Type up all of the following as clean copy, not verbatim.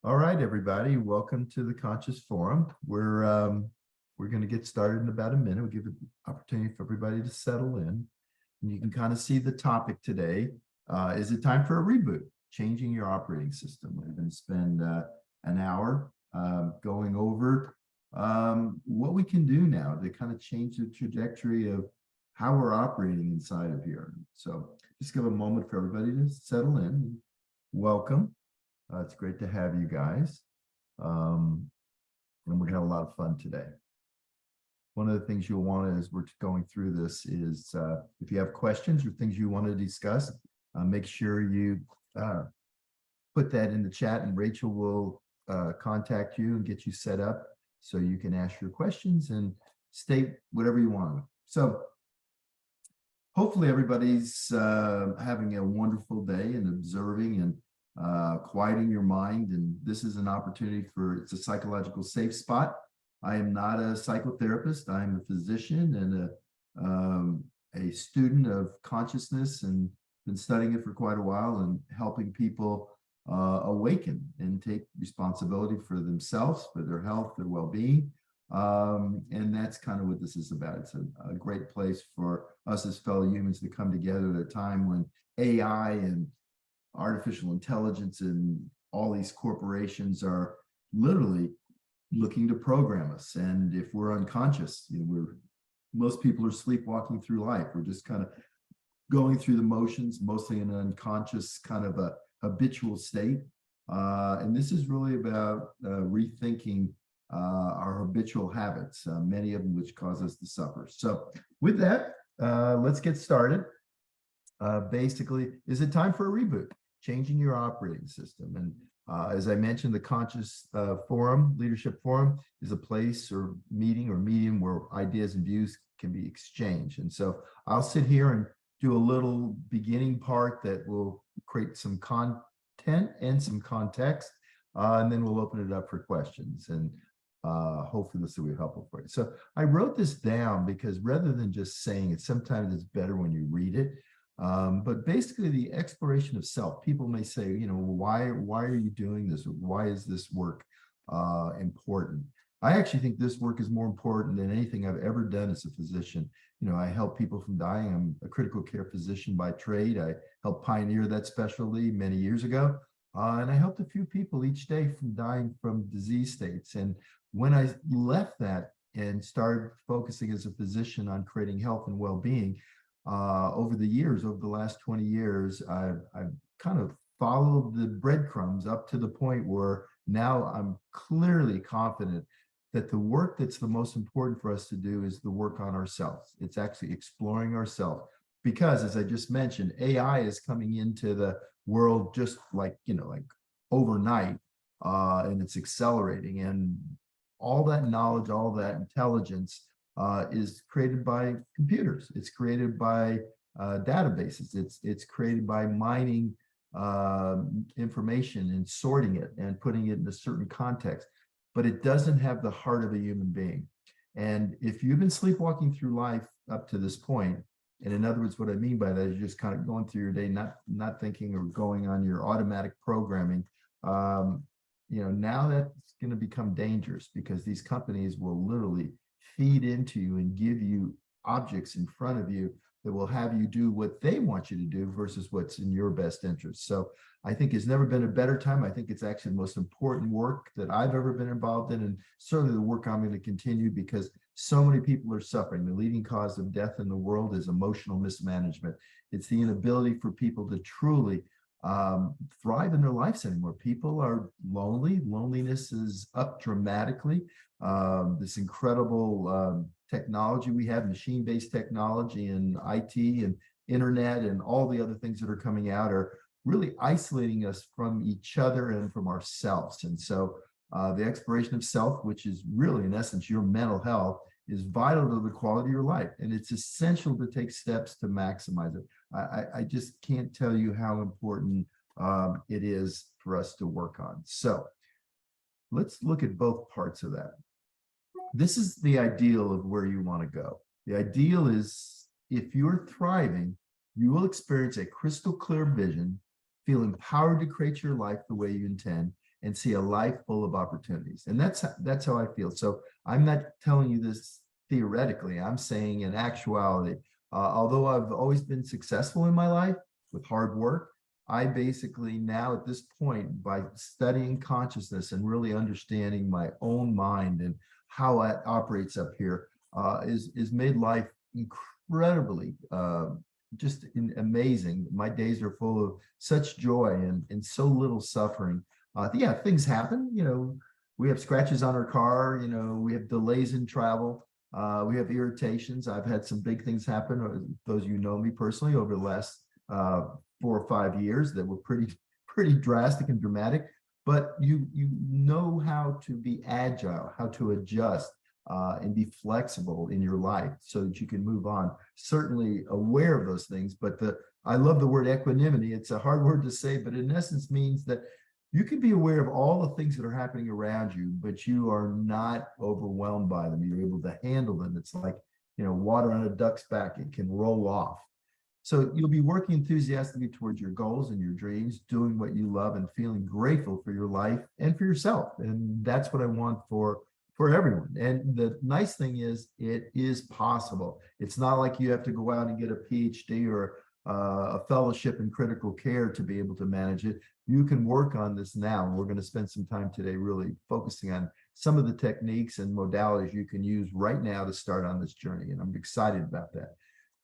All right, everybody, welcome to the Conscious Forum. We're going to get started in about a minute. We'll give an opportunity for everybody to settle in. And you can kind of see the topic today. Is it time for a reboot? Changing your operating system. We're going to spend an hour going over what we can do now to kind of change the trajectory of how we're operating inside of here. So just give a moment for everybody to settle in. Welcome. It's great to have you guys. And we're gonna have a lot of fun today. One of the things you'll want to, as we're going through this, is if you have questions or things you want to discuss, make sure you put that in the chat, and Rachel will contact you and get you set up so you can ask your questions and state whatever you want. So hopefully everybody's having a wonderful day and observing and quieting your mind. And this is an opportunity it's a psychological safe spot. I am not a psychotherapist. I'm a physician and a student of consciousness, and been studying it for quite a while and helping people awaken and take responsibility for themselves, for their health, their well-being. And that's kind of what this is about. It's a great place for us as fellow humans to come together at a time when AI and artificial intelligence and all these corporations are literally looking to program us. And if we're unconscious, most people are sleepwalking through life. We're just kind of going through the motions, mostly in an unconscious kind of a habitual state. And this is really about rethinking our habitual habits, many of them which cause us to suffer. So with that, let's get started. Basically, is it time for a reboot? Changing your operating system. And as I mentioned, the Conscious Forum, Leadership Forum, is a place or meeting or medium where ideas and views can be exchanged. And so I'll sit here and do a little beginning part that will create some content and some context, and then we'll open it up for questions. And hopefully this will be helpful for you. So I wrote this down because rather than just saying it, sometimes it's better when you read it. But basically the exploration of self, people may say, why are you doing this? Why is this work important? I actually think this work is more important than anything I've ever done as a physician. I help people from dying. I'm a critical care physician by trade. I helped pioneer that specialty many years ago. And I helped a few people each day from dying from disease states. And when I left that and started focusing as a physician on creating health and well-being, over the last 20 years, I've kind of followed the breadcrumbs up to the point where now I'm clearly confident that the work that's the most important for us to do is the work on ourselves. It's actually exploring ourselves, because as I just mentioned, AI is coming into the world just like overnight, and it's accelerating, and all that knowledge, all that intelligence is created by computers. It's created by databases. It's created by mining information and sorting it and putting it in a certain context. But it doesn't have the heart of a human being. And if you've been sleepwalking through life up to this point, and in other words, what I mean by that is you're just kind of going through your day, not thinking or going on your automatic programming. Now that's going to become dangerous, because these companies will literally feed into you and give you objects in front of you that will have you do what they want you to do versus what's in your best interest. So I think it's never been a better time. I think it's actually the most important work that I've ever been involved in, and certainly the work I'm going to continue, because so many people are suffering. The leading cause of death in the world is emotional mismanagement. It's the inability for people to truly thrive in their lives anymore. People are lonely. Loneliness is up dramatically. This incredible technology we have, machine-based technology and IT and internet and all the other things that are coming out, are really isolating us from each other and from ourselves. And so the exploration of self, which is really in essence your mental health, is vital to the quality of your life. And it's essential to take steps to maximize it. I just can't tell you how important it is for us to work on. So let's look at both parts of that. This is the ideal of where you want to go. The ideal is, if you're thriving, you will experience a crystal clear vision, feel empowered to create your life the way you intend, and see a life full of opportunities. And that's how I feel. So I'm not telling you this theoretically. I'm saying in actuality, although I've always been successful in my life with hard work, I basically now at this point, by studying consciousness and really understanding my own mind and how it operates up here, is made life incredibly just amazing. My days are full of such joy and so little suffering. Yeah, things happen. We have scratches on our car. We have delays in travel. We have irritations. I've had some big things happen. Those know me personally over the last 4 or 5 years that were pretty drastic and dramatic. But you know how to be agile, how to adjust, and be flexible in your life so that you can move on. Certainly aware of those things, but I love the word equanimity. It's a hard word to say, but in essence means that you can be aware of all the things that are happening around you, but you are not overwhelmed by them. You're able to handle them. It's like, water on a duck's back. It can roll off. So you'll be working enthusiastically towards your goals and your dreams, doing what you love and feeling grateful for your life and for yourself. And that's what I want for everyone. And the nice thing is, it is possible. It's not like you have to go out and get a PhD or a fellowship in critical care to be able to manage it. You can work on this now. And we're going to spend some time today really focusing on some of the techniques and modalities you can use right now to start on this journey. And I'm excited about that.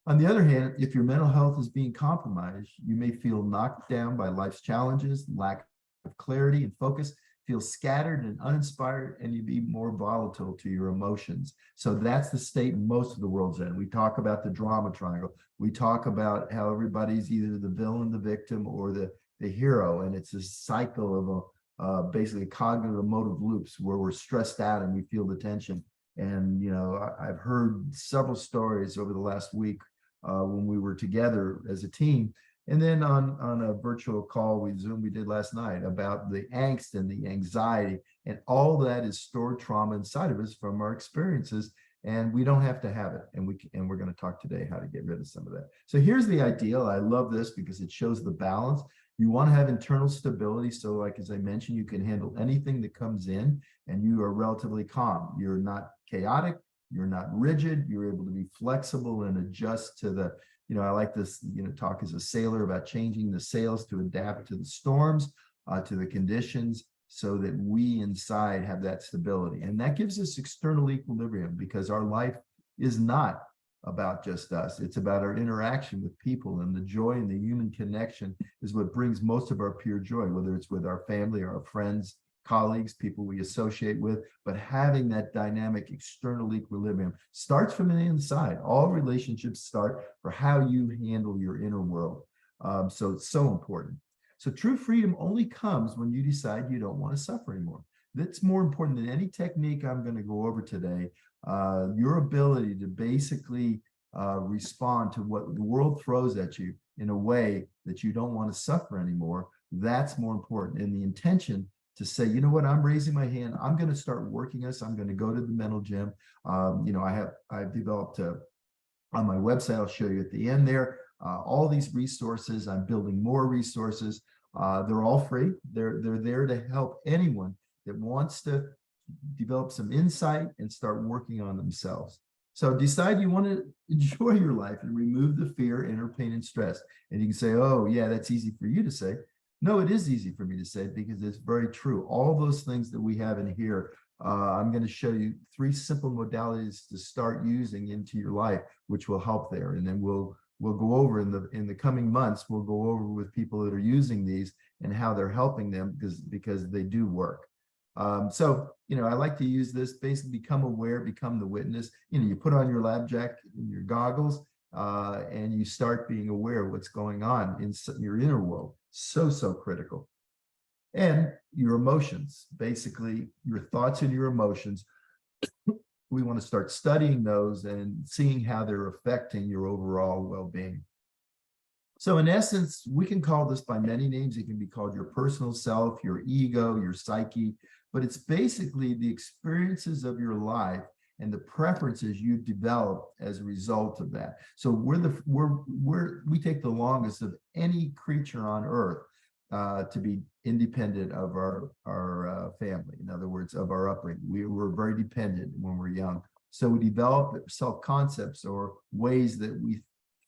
On the other hand, if your mental health is being compromised, you may feel knocked down by life's challenges, lack of clarity and focus, feel scattered and uninspired, and you be more volatile to your emotions. So that's the state most of the world's in. We talk about the drama triangle. We talk about how everybody's either the villain, the victim, or the hero. And it's a cycle of basically cognitive emotive loops where we're stressed out and we feel the tension. And, I've heard several stories over the last week when we were together as a team. And then on a virtual call with Zoom we did last night about the angst and the anxiety, and all that is stored trauma inside of us from our experiences, and we don't have to have it. And we're going to talk today how to get rid of some of that. So here's the ideal. I love this because it shows the balance. You want to have internal stability. So like, as I mentioned, you can handle anything that comes in and you are relatively calm. You're not chaotic. You're not rigid. You're able to be flexible and adjust to the, I like this, talk as a sailor about changing the sails to adapt to the storms, to the conditions, so that we inside have that stability. And that gives us external equilibrium, because our life is not about just us. It's about our interaction with people, and the joy and the human connection is what brings most of our pure joy, whether it's with our family or our friends, colleagues, people we associate with. But having that dynamic external equilibrium starts from the inside. All relationships start for how you handle your inner world. So it's so important. So true freedom only comes when you decide you don't want to suffer anymore. That's more important than any technique I'm going to go over today. Your ability to basically respond to what the world throws at you in a way that you don't want to suffer anymore, that's more important. And the intention to say, you know what, I'm raising my hand. I'm going to start working this. I'm going to go to the mental gym. I've developed on my website, I'll show you at the end there, all these resources. I'm building more resources. They're all free. They're there to help anyone that wants to develop some insight and start working on themselves. So decide you want to enjoy your life and remove the fear, inner pain, and stress. And you can say, oh, yeah, that's easy for you to say. No, it is easy for me to say, because it's very true. All those things that we have in here, I'm going to show you 3 simple modalities to start using into your life, which will help there. And then we'll go over in the coming months, we'll go over with people that are using these and how they're helping them, because they do work. So, I like to use this, basically become aware, become the witness. You put on your lab jacket and your goggles, and you start being aware of what's going on in your inner world. So critical. And your emotions, basically your thoughts and your emotions. We want to start studying those and seeing how they're affecting your overall well-being. So in essence, we can call this by many names. It can be called your personal self, your ego, your psyche, but it's basically the experiences of your life and the preferences you've developed as a result of that. So we take the longest of any creature on earth, to be independent of our family. In other words, of our upbringing. We're very dependent when we're young. So we develop self-concepts or ways that we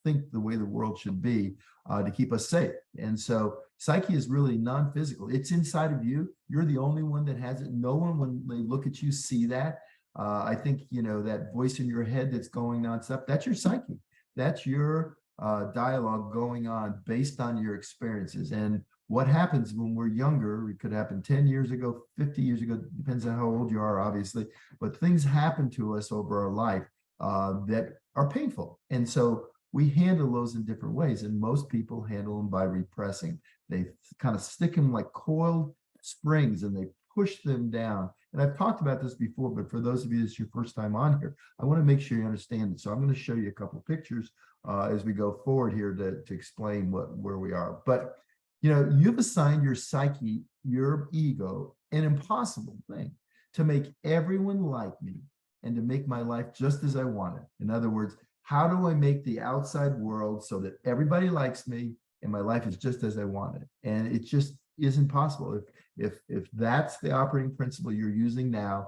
think the way the world should be to keep us safe. And so psyche is really non-physical. It's inside of you. You're the only one that has it. No one, when they look at you, see that. I think, you know, that voice in your head that's going nonstop, that's your psyche. That's your dialogue going on based on your experiences. And what happens when we're younger, it could happen 10 years ago, 50 years ago, depends on how old you are, obviously, but things happen to us over our life that are painful. And so we handle those in different ways. And most people handle them by repressing. They kind of stick them like coiled springs and they push them down. And I've talked about this before, but for those of you that's your first time on here, I want to make sure you understand it. So I'm going to show you a couple of pictures as we go forward here to explain where we are. But you know, you've assigned your psyche, your ego, an impossible thing to make everyone like me and to make my life just as I want it. In other words, how do I make the outside world so that everybody likes me and my life is just as I want it? And it just isn't possible. If that's the operating principle you're using now,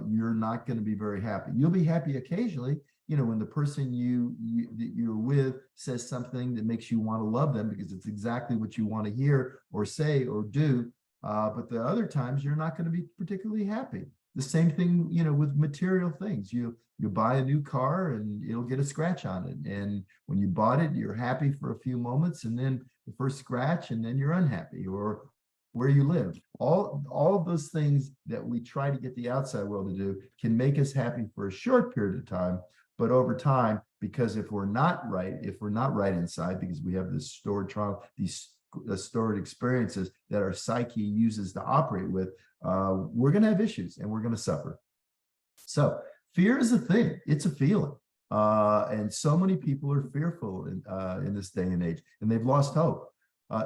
you're not going to be very happy. You'll be happy occasionally, you know, when the person that you're with says something that makes you want to love them because it's exactly what you want to hear or say or do. But the other times you're not going to be particularly happy. The same thing, you know, with material things. You buy a new car and it'll get a scratch on it. And when you bought it, you're happy for a few moments, and then the first scratch, and then you're unhappy. Or where you live. All of those things that we try to get the outside world to do can make us happy for a short period of time, but over time, because if we're not right inside, because we have this stored trauma, these stored experiences that our psyche uses to operate with, we're going to have issues and we're going to suffer. So fear is a thing. It's a feeling. And so many people are fearful in this day and age, and they've lost hope.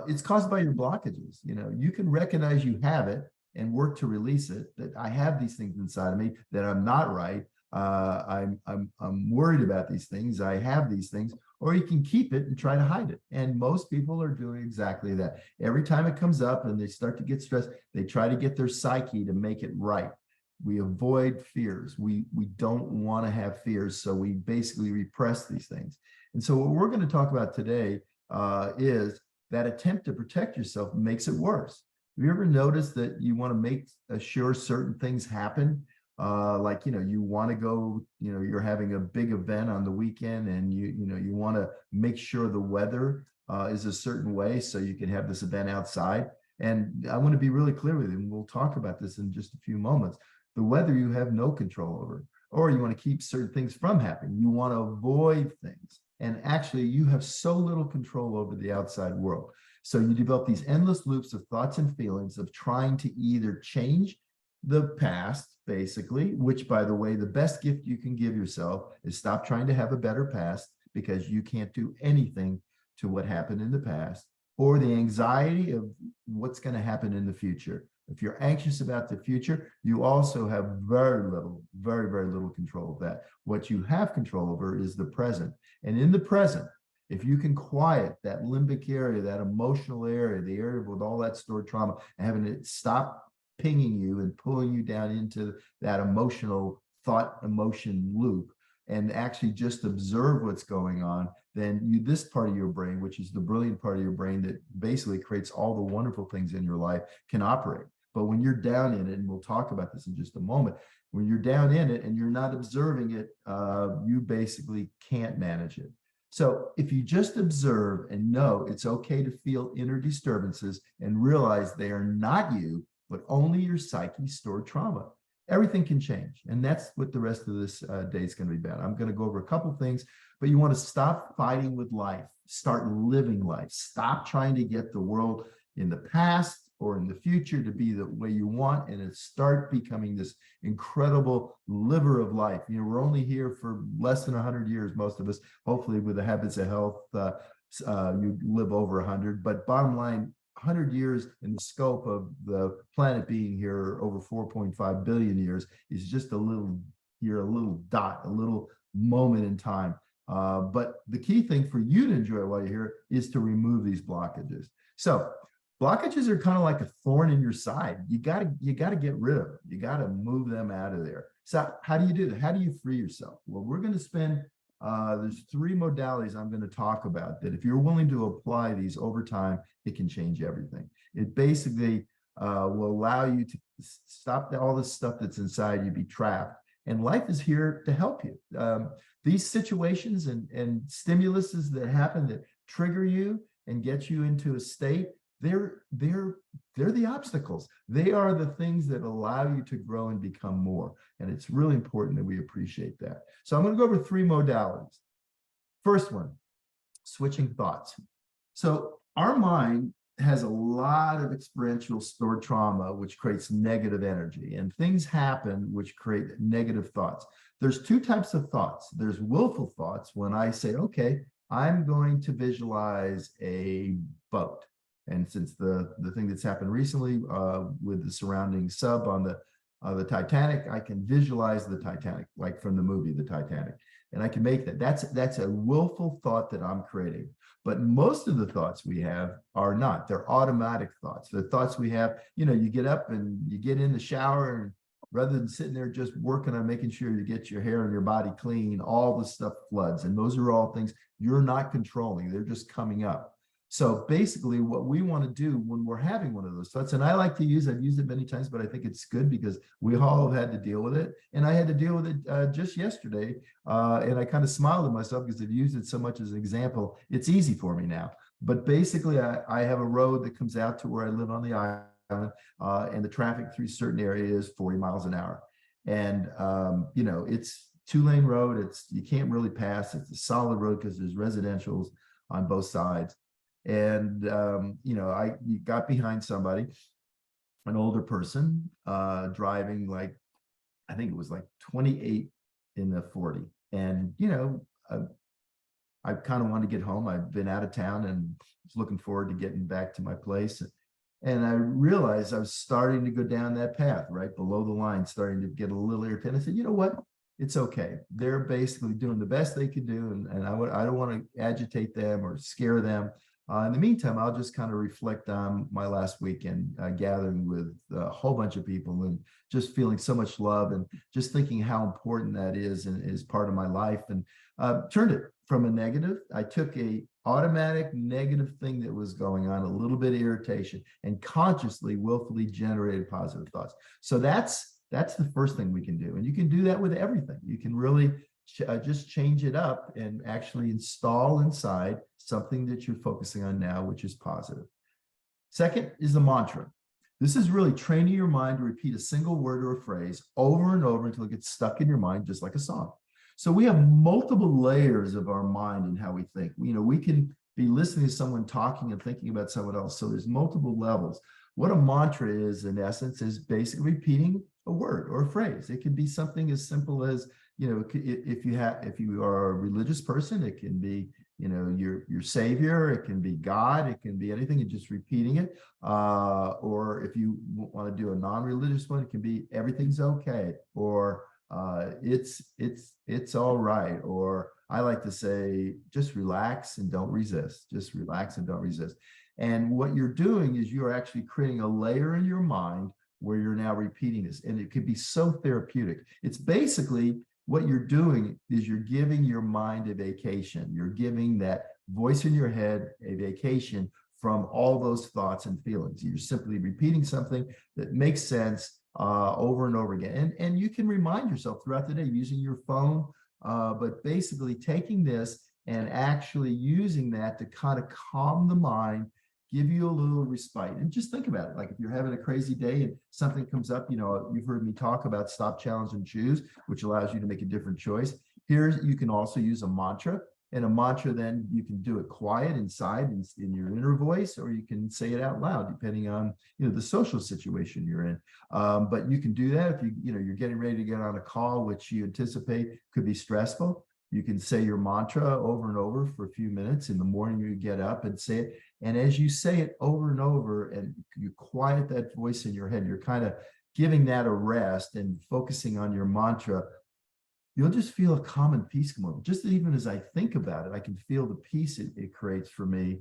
It's caused by your blockages. You know, you can recognize you have it and work to release it, that I have these things inside of me, that I'm not right. I'm worried about these things. I have these things, or you can keep it and try to hide it. And most people are doing exactly that. Every time it comes up and they start to get stressed, they try to get their psyche to make it right. We avoid fears. We don't want to have fears. So we basically repress these things. And so what we're going to talk about today is that attempt to protect yourself makes it worse. Have you ever noticed that you want to make sure certain things happen? Like, you know, you want to go, you know, you're having a big event on the weekend and you want to make sure the weather is a certain way so you can have this event outside. And I want to be really clear with you, and we'll talk about this in just a few moments. The weather you have no control over, or you want to keep certain things from happening. You want to avoid things. And actually, you have so little control over the outside world. So you develop these endless loops of thoughts and feelings of trying to either change the past, basically, which, by the way, the best gift you can give yourself is stop trying to have a better past, because you can't do anything to what happened in the past, or the anxiety of what's going to happen in the future. If you're anxious about the future, you also have very little control of that. What you have control over is the present. And in the present, if you can quiet that limbic area, that emotional area, the area with all that stored trauma, and having it stop pinging you and pulling you down into that emotional thought emotion loop, and actually just observe what's going on, then this part of your brain, which is the brilliant part of your brain that basically creates all the wonderful things in your life, can operate. But when you're down in it, and we'll talk about this in just a moment, when you're down in it and you're not observing it, you basically can't manage it. So if you just observe and know it's okay to feel inner disturbances and realize they are not you, but only your psyche stored trauma, everything can change. And that's what the rest of this day is going to be about. I'm going to go over a couple things, but you want to stop fighting with life, start living life, stop trying to get the world in the past or in the future to be the way you want, and it start becoming this incredible liver of life. You know, we're only here for less than 100 years, most of us. Hopefully with the habits of health, you live over 100, but bottom line, 100 years in the scope of the planet being here over 4.5 billion years is just a little dot, a little moment in time. But the key thing for you to enjoy while you're here is to remove these blockages. So blockages are kind of like a thorn in your side. You gotta get rid of them. You gotta move them out of there. So how do you do that? How do you free yourself? Well, we're going to spend there's 3 modalities I'm going to talk about that if you're willing to apply these over time, it can change everything. It basically will allow you to stop all this stuff that's inside you, be trapped. And life is here to help you. These situations and stimuluses that happen that trigger you and get you into a state, they're the obstacles. They are the things that allow you to grow and become more. And it's really important that we appreciate that. So I'm going to go over 3 modalities. First one, switching thoughts. So our mind has a lot of experiential stored trauma, which creates negative energy, and things happen which create negative thoughts. There's 2 types of thoughts. There's willful thoughts when I say, okay, I'm going to visualize a boat. And since the thing that's happened recently with the surrounding sub on the Titanic, I can visualize the Titanic, like from the movie, the Titanic. And I can make that. That's a willful thought that I'm creating. But most of the thoughts we have are not. They're automatic thoughts. The thoughts we have, you know, you get up and you get in the shower, and rather than sitting there just working on making sure you get your hair and your body clean, all the stuff floods. And those are all things you're not controlling. They're just coming up. So basically what we want to do when we're having one of those thoughts, and I like to use, I've used it many times, but I think it's good because we all have had to deal with it. And I had to deal with it just yesterday. And I kind of smiled at myself because I've used it so much as an example. It's easy for me now. But basically I have a road that comes out to where I live on the island, and the traffic through certain areas is 40 miles an hour. And, you know, it's 2-lane road. You can't really pass. It's a solid road because there's residentials on both sides. And, you know, I got behind somebody, an older person, driving like, I think it was like 28 in the 40. And, you know, I kind of wanted to get home. I've been out of town and was looking forward to getting back to my place. And I realized I was starting to go down that path, right below the line, starting to get a little irritated. I said, you know what? It's okay. They're basically doing the best they can do. And I don't want to agitate them or scare them. In the meantime, I'll just kind of reflect on my last weekend, gathering with a whole bunch of people and just feeling so much love and just thinking how important that is and is part of my life, and turned it from a negative. I took a automatic negative thing that was going on, a little bit of irritation, and consciously, willfully generated positive thoughts. So that's the first thing we can do. And you can do that with everything. You can really just change it up and actually install inside something that you're focusing on now, which is positive. Second is the mantra. This is really training your mind to repeat a single word or a phrase over and over until it gets stuck in your mind, just like a song. So we have multiple layers of our mind and how we think. You know, we can be listening to someone talking and thinking about someone else. So there's multiple levels. What a mantra is, in essence, is basically repeating a word or a phrase. It can be something as simple as, you know, if you are a religious person, it can be, you know, your savior, it can be God, it can be anything, and just repeating it. Or if you want to do a non-religious one, it can be everything's okay, or it's all right. Or I like to say, just relax and don't resist. Just relax and don't resist. And what you're doing is you're actually creating a layer in your mind where you're now repeating this, and it could be so therapeutic. It's basically what you're doing is you're giving your mind a vacation. You're giving that voice in your head a vacation from all those thoughts and feelings. You're simply repeating something that makes sense over and over again. And you can remind yourself throughout the day using your phone, but basically taking this and actually using that to kind of calm the mind, give you a little respite. And just think about it. Like if you're having a crazy day and something comes up, you know, you've heard me talk about stop, challenge, and choose, which allows you to make a different choice. Here, you can also use a mantra. And a mantra, then you can do it quiet inside in your inner voice, or you can say it out loud, depending on, you know, the social situation you're in. But you can do that if you're getting ready to get on a call, which you anticipate could be stressful. You can say your mantra over and over for a few minutes. In the morning, you get up and say it. And as you say it over and over and you quiet that voice in your head, you're kind of giving that a rest and focusing on your mantra. you'll just feel a calm and peace come over. Just even as I think about it, I can feel the peace it creates for me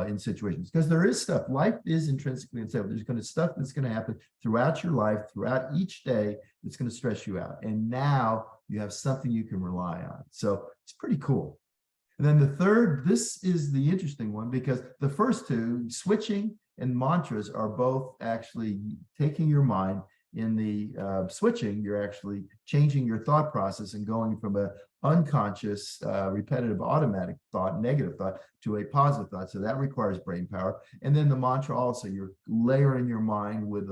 in situations. Because there is stuff, life is intrinsically unstable. There's going to stuff that's going to happen throughout your life, throughout each day, that's going to stress you out. And now you have something you can rely on. So it's pretty cool. And then the third, this is the interesting one, because the first two, switching and mantras, are both actually taking your mind. In the switching, you're actually changing your thought process and going from a unconscious, repetitive, automatic thought, negative thought, to a positive thought. So that requires brain power. And then the mantra also, you're layering your mind with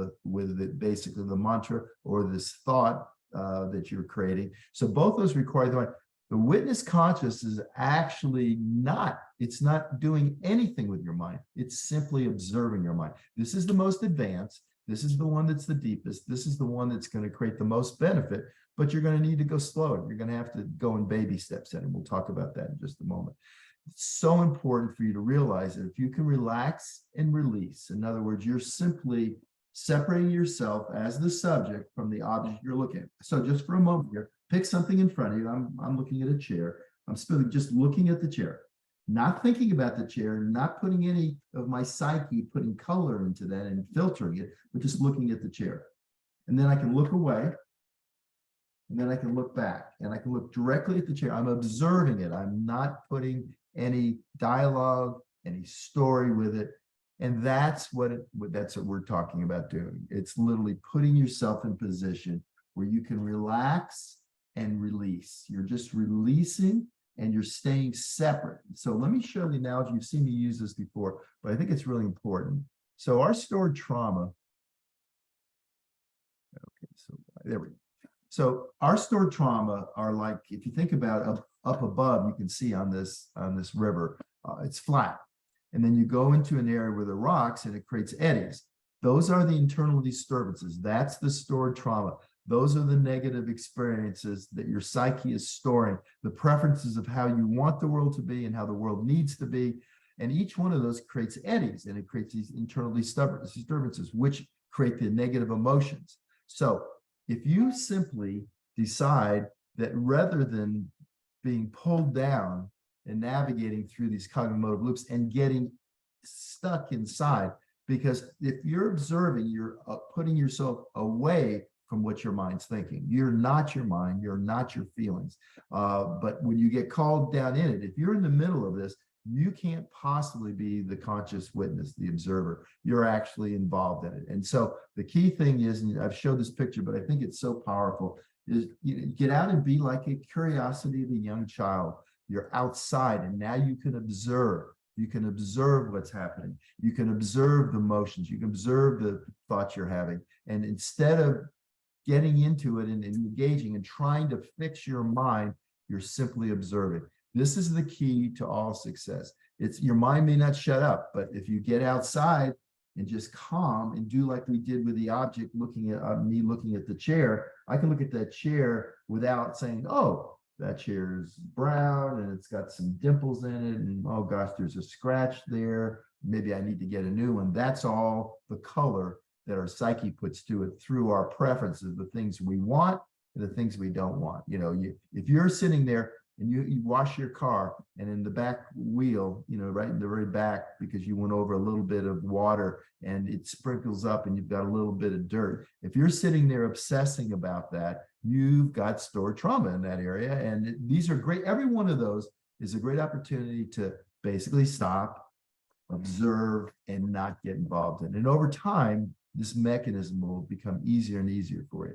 basically the mantra or this thought that you're creating. So both those require the mind. The witness conscious is actually not, it's not doing anything with your mind. It's simply observing your mind. This is the most advanced. This is the one that's the deepest. This is the one that's going to create the most benefit, but you're going to need to go slower. You're going to have to go in baby steps, and we'll talk about that in just a moment. It's so important for you to realize that if you can relax and release, in other words, you're simply separating yourself as the subject from the object you're looking at. So just for a moment here, pick something in front of you. I'm looking at a chair. I'm still just looking at the chair. Not thinking about the chair, not putting any of my psyche, putting color into that and filtering it, but just looking at the chair. And then I can look away, and then I can look back, and I can look directly at the chair. I'm observing it. I'm not putting any dialogue, any story with it. And that's what we're talking about doing. It's literally putting yourself in position where you can relax and release. You're just releasing, and you're staying separate. So let me show the analogy. You've seen me use this before, but I think it's really important. So our stored trauma, okay, so there we go. So our stored trauma are like, if you think about up above, you can see on this river, it's flat. And then you go into an area where the rocks and it creates eddies. Those are the internal disturbances. That's the stored trauma. Those are the negative experiences that your psyche is storing, the preferences of how you want the world to be and how the world needs to be. And each one of those creates eddies, and it creates these internal disturbances, which create the negative emotions. So if you simply decide that rather than being pulled down and navigating through these cognitive motive loops and getting stuck inside, because if you're observing, you're putting yourself away from what your mind's thinking. You're not your mind, you're not your feelings. But when you get called down in it, if you're in the middle of this, you can't possibly be the conscious witness, the observer. You're actually involved in it. And so the key thing is, and I've showed this picture, but I think it's so powerful, is get out and be like a curiosity of a young child. You're outside, and now you can observe. You can observe what's happening. You can observe the emotions. You can observe the thoughts you're having. And instead of getting into it and engaging and trying to fix your mind, you're simply observing. This is the key to all success. It's your mind may not shut up, but if you get outside and just calm and do like we did with the object, looking at me looking at the chair, I can look at that chair without saying, oh, that chair is brown and it's got some dimples in it, and oh gosh, there's a scratch there. Maybe I need to get a new one. That's all the color that our psyche puts to it through our preferences, the things we want and the things we don't want. You know, if you're sitting there and you wash your car, and in the back wheel, you know, right in the very back, because you went over a little bit of water and it sprinkles up and you've got a little bit of dirt. If you're sitting there obsessing about that, you've got stored trauma in that area. And these are great. Every one of those is a great opportunity to basically stop, observe, and not get involved in. And over time, this mechanism will become easier and easier for you.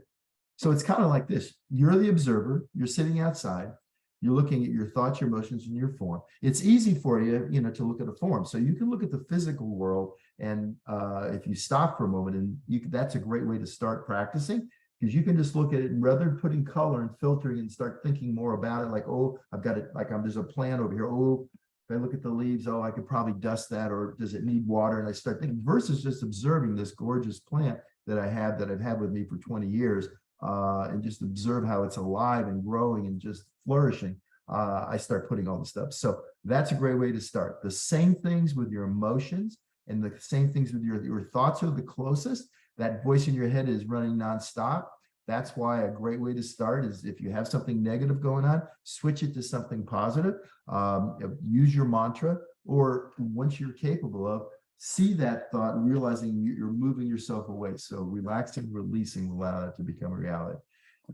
So it's kind of like this. You're the observer. You're sitting outside. You're looking at your thoughts, your emotions, and your form. It's easy for you, you know, to look at a form. So you can look at the physical world, and if you stop for a moment, and that's a great way to start practicing, because you can just look at it, and rather than putting color and filtering and start thinking more about it, like, oh, I've got it, like there's a plant over here. Oh, if I look at the leaves, oh, I could probably dust that, or does it need water? And I start thinking, versus just observing this gorgeous plant that I've had with me for 20 years, and just observe how it's alive and growing and just flourishing. I start putting all the stuff. So that's a great way to start. The same things with your emotions, and the same things with your thoughts are the closest. That voice in your head is running nonstop. That's why a great way to start is if you have something negative going on, switch it to something positive. Use your mantra, or once you're capable of, see that thought and realizing you're moving yourself away. So relaxing, releasing will allow that to become a reality.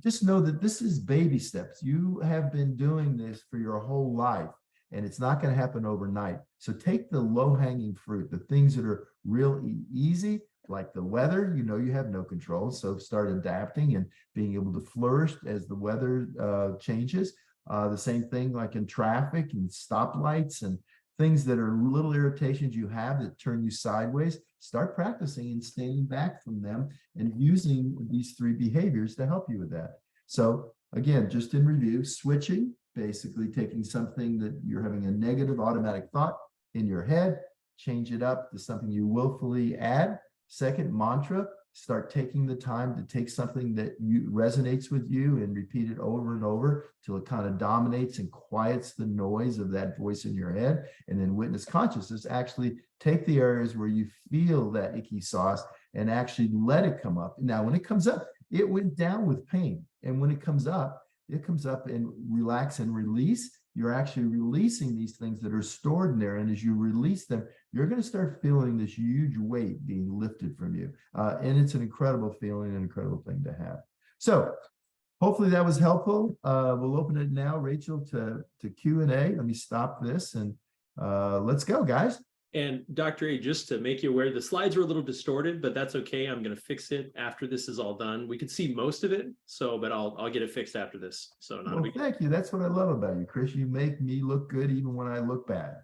Just know that this is baby steps. You have been doing this for your whole life, and it's not going to happen overnight. So take the low-hanging fruit, the things that are real easy, like the weather. You have no control. So start adapting and being able to flourish as the weather changes. The same thing like in traffic and stoplights and things that are little irritations you have that turn you sideways. Start practicing and staying back from them and using these 3 behaviors to help you with that. So again, just in review, switching, basically taking something that you're having a negative automatic thought in your head, change it up to something you willfully add. Second, mantra, start taking the time to take something that resonates with you and repeat it over and over till it kind of dominates and quiets the noise of that voice in your head. And then witness consciousness, actually take the areas where you feel that icky sauce and actually let it come up. Now, when it comes up, it went down with pain. And when it comes up and relax and release. You're actually releasing these things that are stored in there. And as you release them, you're going to start feeling this huge weight being lifted from you. And it's an incredible feeling, an incredible thing to have. So hopefully that was helpful. We'll open it now, Rachel, to Q&A. Let me stop this and let's go, guys. And Dr. A, just to make you aware, the slides were a little distorted, but that's okay. I'm going to fix it after this is all done. We could see most of it, but I'll get it fixed after this. So not well, thank you. That's what I love about you, Chris. You make me look good even when I look bad.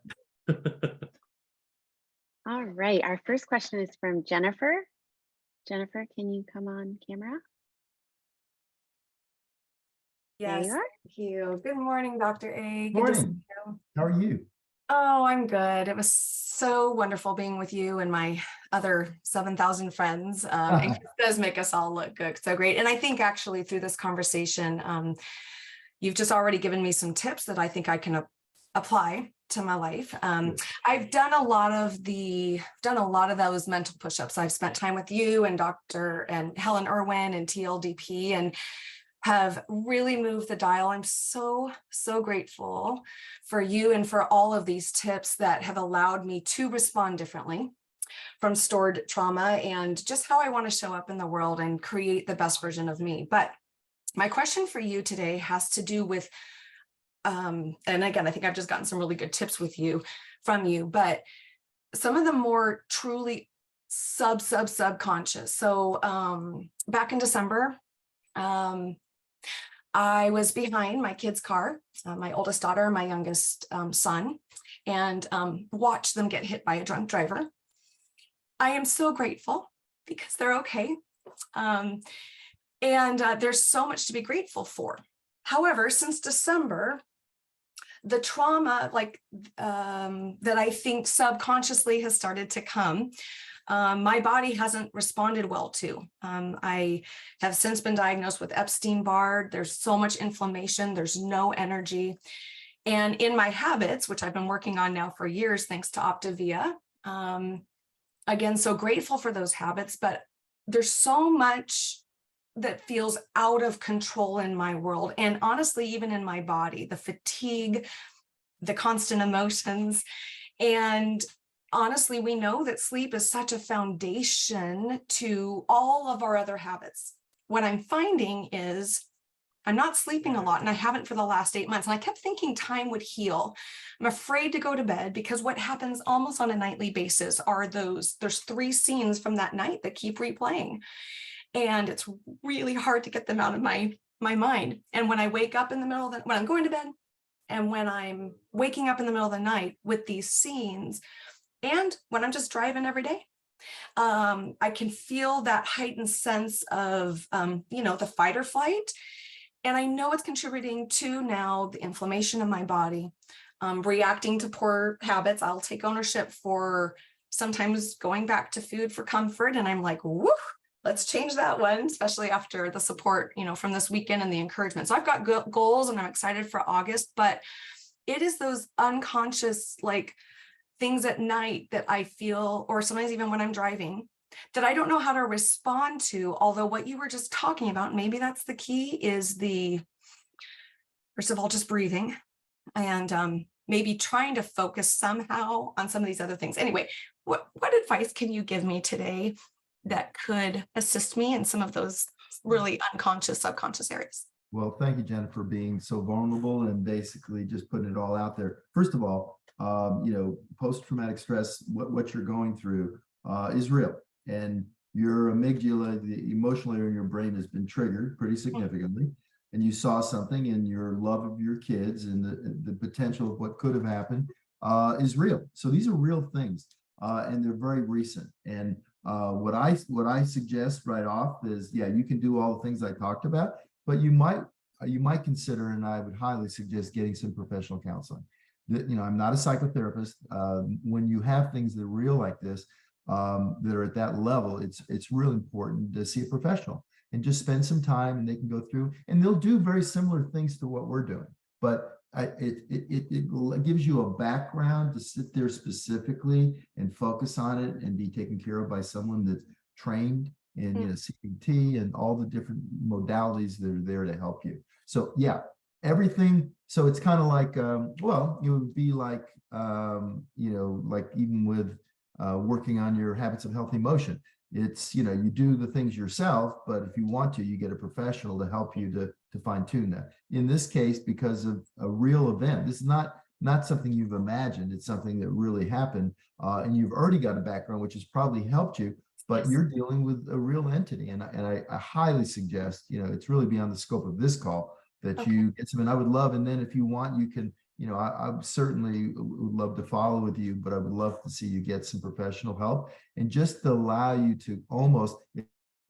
All right. Our first question is from Jennifer. Jennifer, can you come on camera? Yes, thank you. Good morning, Dr. A. Good to see you. How are you? Oh, I'm good. It was so wonderful being with you and my other 7,000 friends. It does make us all look good. So great. And I think actually through this conversation, you've just already given me some tips that I think I can apply to my life. I've done a lot of those mental push-ups. I've spent time with you and Dr. and Helen Irwin and TLDP and have really moved the dial. I'm so grateful for you and for all of these tips that have allowed me to respond differently from stored trauma and just how I want to show up in the world and create the best version of me. But my question for you today has to do with, and again, I think I've just gotten some really good tips from you, but some of the more truly subconscious. So back in December, I was behind my kid's car, my oldest daughter, my youngest son, and watched them get hit by a drunk driver. I am so grateful because they're okay. And there's so much to be grateful for. However, since December, the trauma that I think subconsciously has started to come, my body hasn't responded well to. I have since been diagnosed with Epstein-Barr. There's so much inflammation. There's no energy. And in my habits, which I've been working on now for years, thanks to Optavia, again, so grateful for those habits, but there's so much that feels out of control in my world. And honestly, even in my body, the fatigue, the constant emotions. And honestly, we know that sleep is such a foundation to all of our other habits. What I'm finding is I'm not sleeping a lot, and I haven't for the last 8 months. And I kept thinking time would heal. I'm afraid to go to bed because what happens almost on a nightly basis are there's 3 scenes from that night that keep replaying. And it's really hard to get them out of my mind. And when I wake up in the middle of when I'm going to bed and when I'm waking up in the middle of the night with these scenes, and when I'm just driving every day, I can feel that heightened sense of, the fight or flight. And I know it's contributing to now the inflammation in my body, reacting to poor habits. I'll take ownership for sometimes going back to food for comfort. And I'm like, whoo, let's change that one, especially after the support, from this weekend and the encouragement. So I've got goals and I'm excited for August, but it is those unconscious, things at night that I feel, or sometimes even when I'm driving, that I don't know how to respond to, although what you were just talking about, maybe that's the key, is first of all, just breathing and maybe trying to focus somehow on some of these other things. Anyway, what advice can you give me today that could assist me in some of those really unconscious, subconscious areas? Well, thank you, Jennifer, for being so vulnerable and basically just putting it all out there. First of all, post-traumatic stress, what you're going through is real. And your amygdala, the emotional area in your brain, has been triggered pretty significantly. And you saw something, and your love of your kids and the potential of what could have happened is real. So these are real things, and they're very recent. And what I suggest right off is, yeah, you can do all the things I talked about, but you might consider, and I would highly suggest, getting some professional counseling. I'm not a psychotherapist. When you have things that are real like this, that are at that level, it's really important to see a professional and just spend some time, and they can go through, and they'll do very similar things to what we're doing. But it gives you a background to sit there specifically and focus on it and be taken care of by someone that's trained in CBT and all the different modalities that are there to help you. So yeah, everything. So it's kind of like, well, it would be like, like even with working on your habits of healthy motion. It's, you do the things yourself, but if you want to, you get a professional to help you to fine tune that. In this case, because of a real event, this is not something you've imagined. It's something that really happened, and you've already got a background, which has probably helped you, but you're dealing with a real entity. And I highly suggest, it's really beyond the scope of this call, that you get some, and I would love, and then if you want, you can, I certainly would love to follow with you, but I would love to see you get some professional help, and just allow you to almost,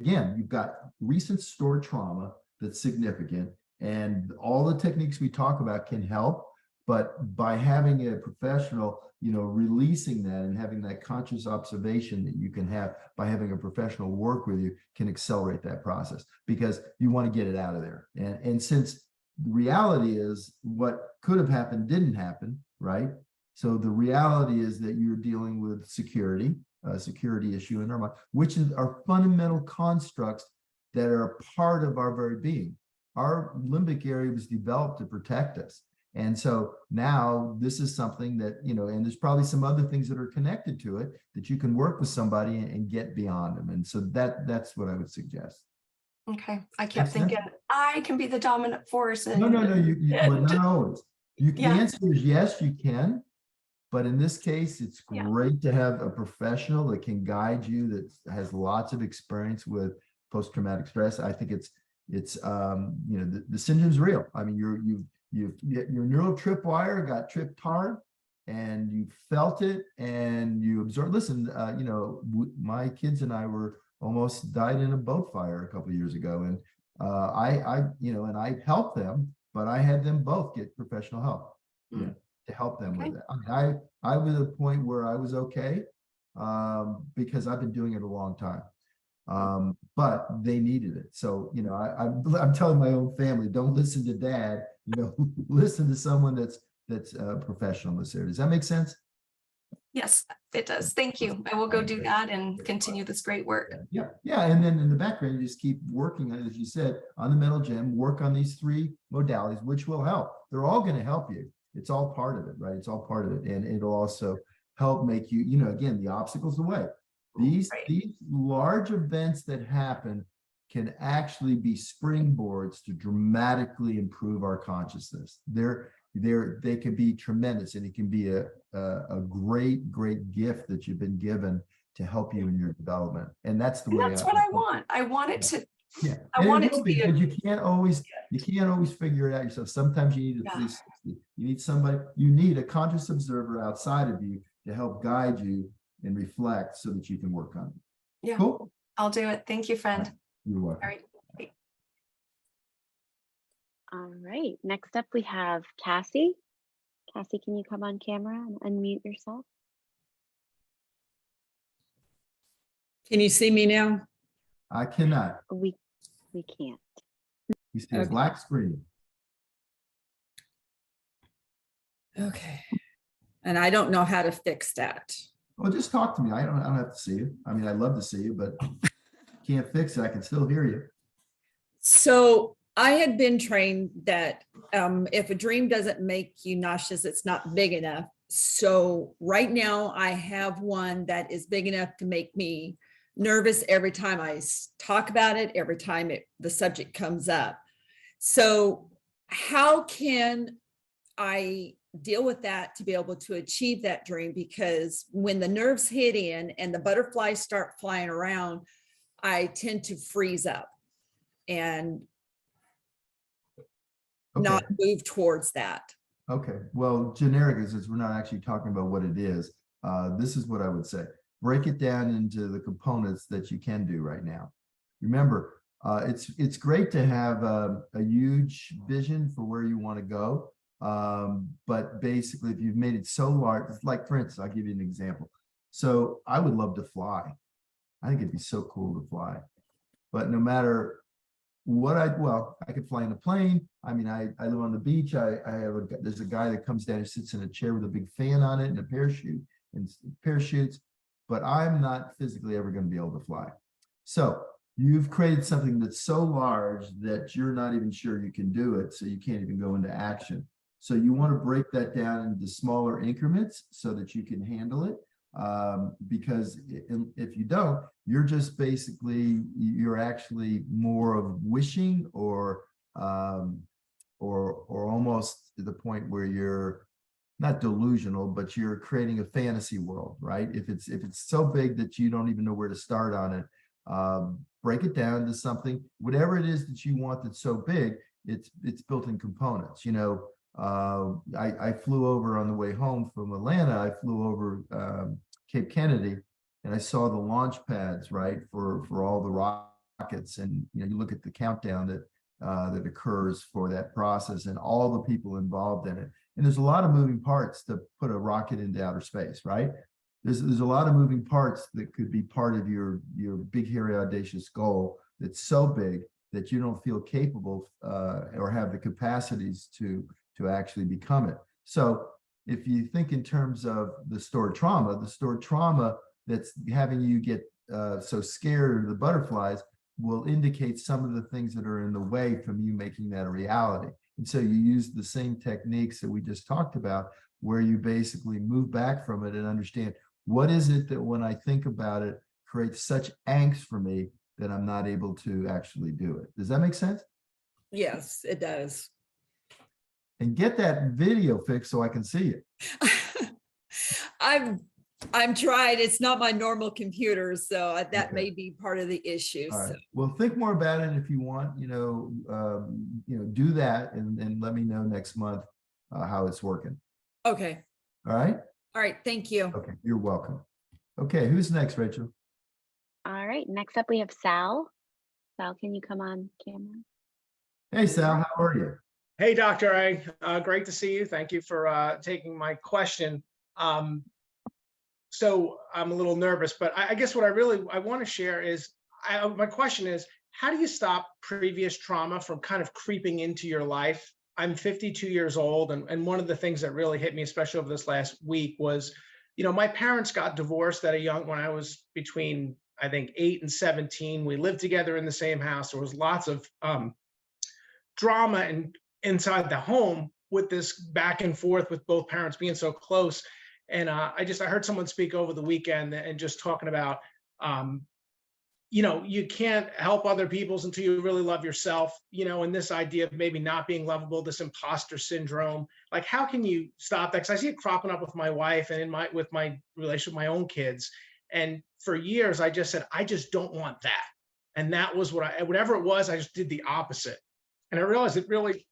again, you've got recent stored trauma that's significant, and all the techniques we talk about can help, but by having a professional, releasing that and having that conscious observation that you can have by having a professional work with you can accelerate that process, because you want to get it out of there. And since the reality is what could have happened didn't happen, right? So the reality is that you're dealing with security, a security issue in our mind, which is our fundamental constructs that are a part of our very being. Our limbic area was developed to protect us. And so now this is something that, and there's probably some other things that are connected to it that you can work with somebody and get beyond them. And so that's what I would suggest. Okay. I kept thinking I can be the dominant force. And No, well, not always. The answer is yes, you can. But in this case, it's great to have a professional that can guide you, that has lots of experience with post-traumatic stress. I think it's the syndrome's real. I mean, your neural tripwire got tripped hard, and you felt it, and you absorbed. Listen, my kids and I were almost died in a boat fire a couple of years ago, and and I helped them, but I had them both get professional help to help them with it. I mean, I was at a point where I was okay, because I've been doing it a long time. But they needed it. So, I'm telling my own family, don't listen to dad, listen to someone that's a professional in this area. Does that make sense? Yes, it does. Thank you. I will go do that and continue this great work. Yeah. And then in the background, you just keep working on, as you said, on the mental gym, work on these 3 modalities, which will help. They're all going to help you. It's all part of it, right? It's all part of it. And it'll also help make you, again, the obstacles away. These large events that happen can actually be springboards to dramatically improve our consciousness. They can be tremendous, and it can be a great gift that you've been given to help you in your development. And that's the way. That's what I want. I want it to. Yeah, I want it to be. But you can't always figure it out yourself. Sometimes you need a 360. You need somebody. You need a conscious observer outside of you to help guide you and reflect, so that you can work on it. Yeah, cool. I'll do it. Thank you, friend. You're welcome. All right. All right. Next up, we have Cassie. Cassie, can you come on camera and unmute yourself? Can you see me now? I cannot. We can't. You see a black screen. Okay. And I don't know how to fix that. Well, just talk to me. I don't have to see you. I mean, I'd love to see you, but can't fix it. I can still hear you. So I had been trained that if a dream doesn't make you nauseous, it's not big enough. So right now I have one that is big enough to make me nervous every time I talk about it, every time the subject comes up. So how can I deal with that to be able to achieve that dream? Because when the nerves hit in and the butterflies start flying around, I tend to freeze up and not move towards that. Okay, well, generic is, since we're not actually talking about what it is, this is what I would say. Break it down into the components that you can do right now. Remember, it's great to have a huge vision for where you want to go. But basically, if you've made it so large, like for instance, I'll give you an example. So I would love to fly. I think it'd be so cool to fly. But no matter what I could fly in a plane. I mean, I live on the beach. There's a guy that comes down and sits in a chair with a big fan on it and a parachute and parachutes, but I'm not physically ever going to be able to fly. So you've created something that's so large that you're not even sure you can do it. So you can't even go into action. So you want to break that down into smaller increments so that you can handle it. Because if you don't, you're just basically, you're actually more of wishing or almost to the point where you're not delusional, but you're creating a fantasy world, right? If it's so big that you don't even know where to start on it, break it down to something, whatever it is that you want that's so big, it's built in components. You know, I flew over on the way home from Atlanta. I flew over Cape Kennedy, and I saw the launch pads, right, for all the rockets, and you know, you look at the countdown that occurs for that process and all the people involved in it. And there's a lot of moving parts to put a rocket into outer space, right? There's a lot of moving parts that could be part of your big, hairy, audacious goal that's so big that you don't feel capable or have the capacities to actually become it. So if you think in terms of the stored trauma that's having you get so scared of the butterflies will indicate some of the things that are in the way from you making that a reality. And so you use the same techniques that we just talked about, where you basically move back from it and understand, what is it that when I think about it creates such angst for me that I'm not able to actually do it? Does that make sense? Yes, it does. And get that video fixed so I can see it. I'm tried. It's not my normal computer, so that Okay. may be part of the issue. All right. So. Well, think more about it if you want. Do that and let me know next month how it's working. Okay. All right. All right. Thank you. Okay. You're welcome. Okay. Who's next, Rachel? All right, next up we have Sal. Sal, can you come on camera? Hey, Sal. How are you? Hey, Dr. A, great to see you. Thank you for taking my question. So I'm a little nervous, but I guess what I want to share is, my question is, how do you stop previous trauma from kind of creeping into your life? I'm 52 years old, and one of the things that really hit me, especially over this last week, was, my parents got divorced when I was between, I think, 8 and 17. We lived together in the same house. There was lots of drama and inside the home with this back and forth with both parents being so close. And I heard someone speak over the weekend and just talking about, you can't help other people's until you really love yourself, and this idea of maybe not being lovable, this imposter syndrome. Like, how can you stop that? Because I see it cropping up with my wife and with my relationship with my own kids. And for years, I just said, I just don't want that. And that was whatever it was, I just did the opposite. And I realized it really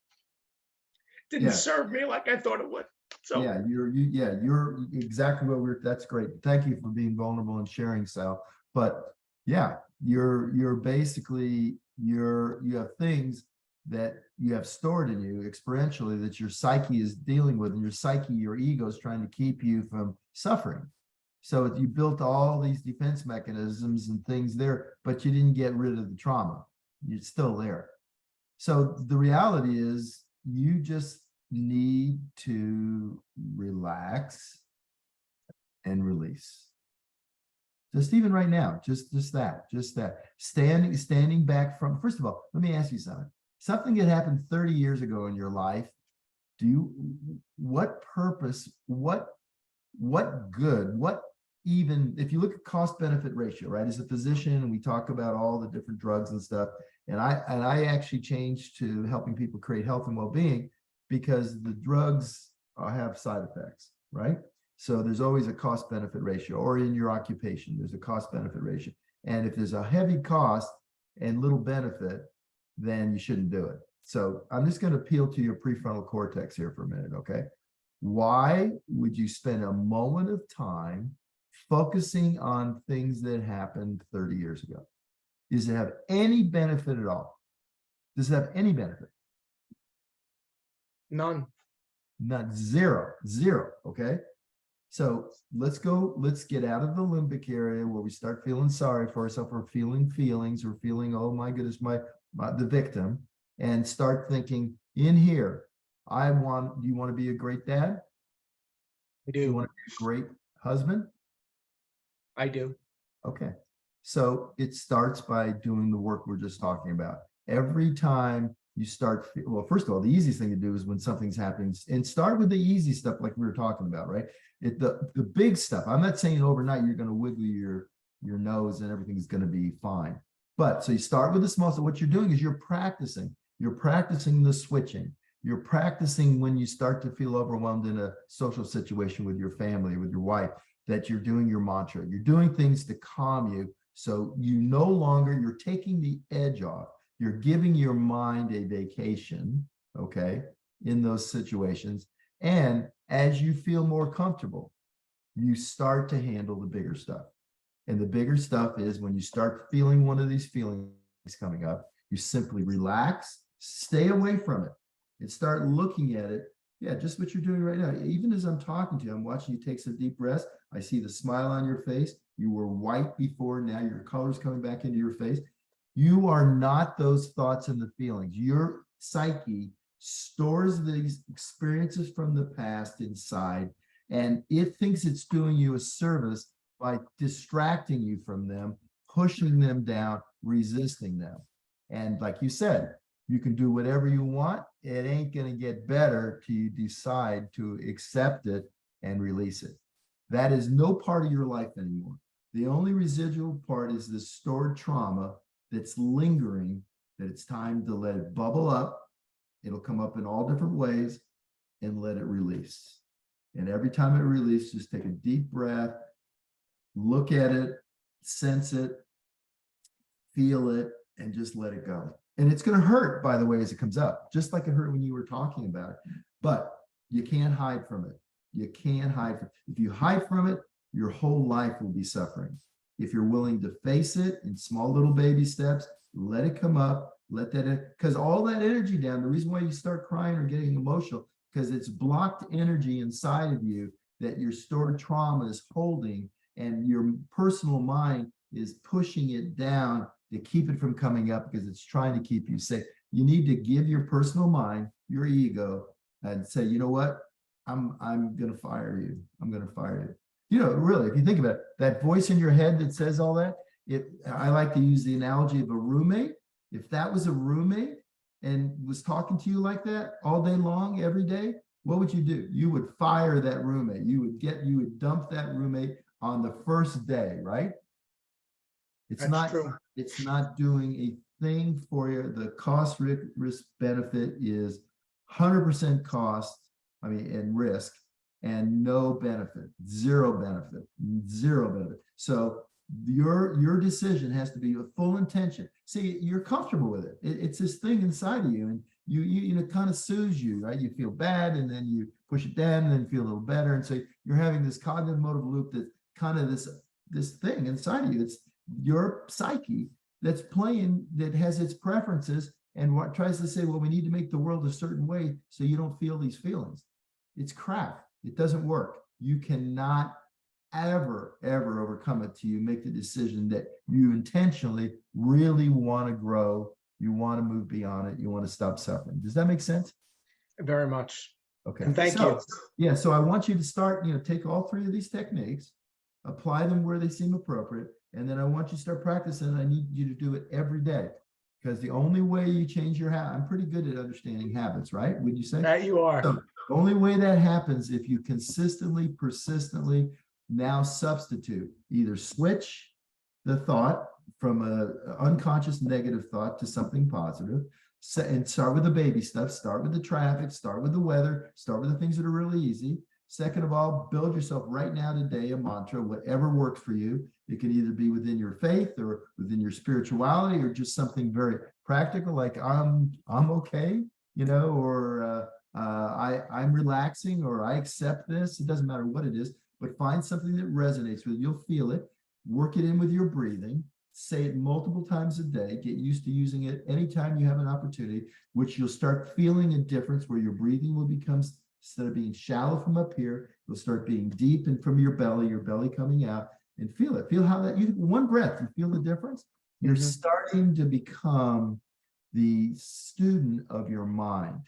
didn't serve me like I thought it would. So yeah, you're exactly what that's great. Thank you for being vulnerable and sharing, Sal. But yeah, you're basically, you have things that you have stored in you experientially that your psyche is dealing with, and your ego is trying to keep you from suffering. So you built all these defense mechanisms and things there, but you didn't get rid of the trauma. It's still there. So the reality is, you just need to relax and release. Just even right now, just that. Standing back from, first of all, let me ask you something. Something that happened 30 years ago in your life, what purpose, what good, even if you look at cost benefit ratio, right? As a physician, and we talk about all the different drugs and stuff, and I actually changed to helping people create health and well-being because the drugs have side effects, right? So there's always a cost benefit ratio, or in your occupation, there's a cost benefit ratio. And if there's a heavy cost and little benefit, then you shouldn't do it. So I'm just going to appeal to your prefrontal cortex here for a minute, okay? Why would you spend a moment of time focusing on things that happened 30 years ago? Does it have any benefit at all? Does it have any benefit? None. Not zero, okay? So let's get out of the limbic area where we start feeling sorry for ourselves, or feeling feelings, or feeling, oh my goodness, the victim, and start thinking in here, do you want to be a great dad? I Do you do. want to be a great husband? I do. Okay. So it starts by doing the work we're just talking about. Every time you start, well, first of all, the easiest thing to do is when something's happening, and start with the easy stuff like we were talking about, right? The big stuff. I'm not saying overnight you're going to wiggle your nose and everything's going to be fine. But so you start with the small stuff. What you're doing is you're practicing. You're practicing the switching. You're practicing when you start to feel overwhelmed in a social situation with your family, with your wife, that you're doing your mantra. You're doing things to calm you. So you're taking the edge off. You're giving your mind a vacation, okay, in those situations. And as you feel more comfortable, you start to handle the bigger stuff. And the bigger stuff is when you start feeling one of these feelings coming up, you simply relax, stay away from it, and start looking at it. Yeah, just what you're doing right now. Even as I'm talking to you, I'm watching you take some deep breaths. I see the smile on your face. You were white before, now your color's coming back into your face. You are not those thoughts and the feelings. Your psyche stores these experiences from the past inside, and it thinks it's doing you a service by distracting you from them, pushing them down, resisting them. And like you said, you can do whatever you want. It ain't going to get better till you decide to accept it and release it. That is no part of your life anymore. The only residual part is this stored trauma that's lingering, that it's time to let it bubble up. It'll come up in all different ways, and let it release. And every time it releases, just take a deep breath, look at it, sense it, feel it, and just let it go. And it's going to hurt, by the way, as it comes up, just like it hurt when you were talking about it. But you can't hide from it. You can't hide from it. If you hide from it, your whole life will be suffering. If you're willing to face it in small little baby steps, let it come up, let that, because all that energy down, the reason why you start crying or getting emotional, because it's blocked energy inside of you that your stored trauma is holding, and your personal mind is pushing it down to keep it from coming up because it's trying to keep you safe. You need to give your personal mind, your ego, and say, you know what? I'm going to fire you. I'm going to fire you. You know, really, if you think about it, that voice in your head that says all that, I like to use the analogy of a roommate. If that was a roommate and was talking to you like that all day long, every day, what would you do? You would fire that roommate. You would dump that roommate on the first day, right? It's not doing a thing for you. The cost risk benefit is 100% cost, and risk, and no benefit, zero benefit. So your decision has to be a full intention. See, you're comfortable with it. It's this thing inside of you, and you kind of soothes you, right? You feel bad, and then you push it down, and then feel a little better. And so you're having this cognitive motive loop that's kind of this thing inside of you. It's your psyche that's playing, that has its preferences, and what tries to say, well, we need to make the world a certain way so you don't feel these feelings. It's crap. It doesn't work. You cannot ever overcome it till you make the decision that you intentionally really want to grow. You want to move beyond it. You want to stop suffering. Does that make sense? Very much. Okay. And thank you. Yeah. So I want you to start, take all three of these techniques, apply them where they seem appropriate. And then I want you to start practicing. I need you to do it every day. Because the only way you change your habit, I'm pretty good at understanding habits, right? Would you say? That you are. So the only way that happens if you consistently, persistently now substitute, either switch the thought from a unconscious negative thought to something positive, and start with the baby stuff, start with the traffic, start with the weather, start with the things that are really easy. Second of all, build yourself right now today a mantra, whatever works for you. It can either be within your faith or within your spirituality or just something very practical, like I'm okay, you know, or I'm relaxing, or I accept this. It doesn't matter what it is, but find something that resonates with you. You'll feel it. Work it in with your breathing. Say it multiple times a day. Get used to using it anytime you have an opportunity, which you'll start feeling a difference where your breathing will become, instead of being shallow from up here, you'll start being deep and from your belly coming out, and feel it. Feel how that you, one breath, you feel the difference. You're starting to become the student of your mind,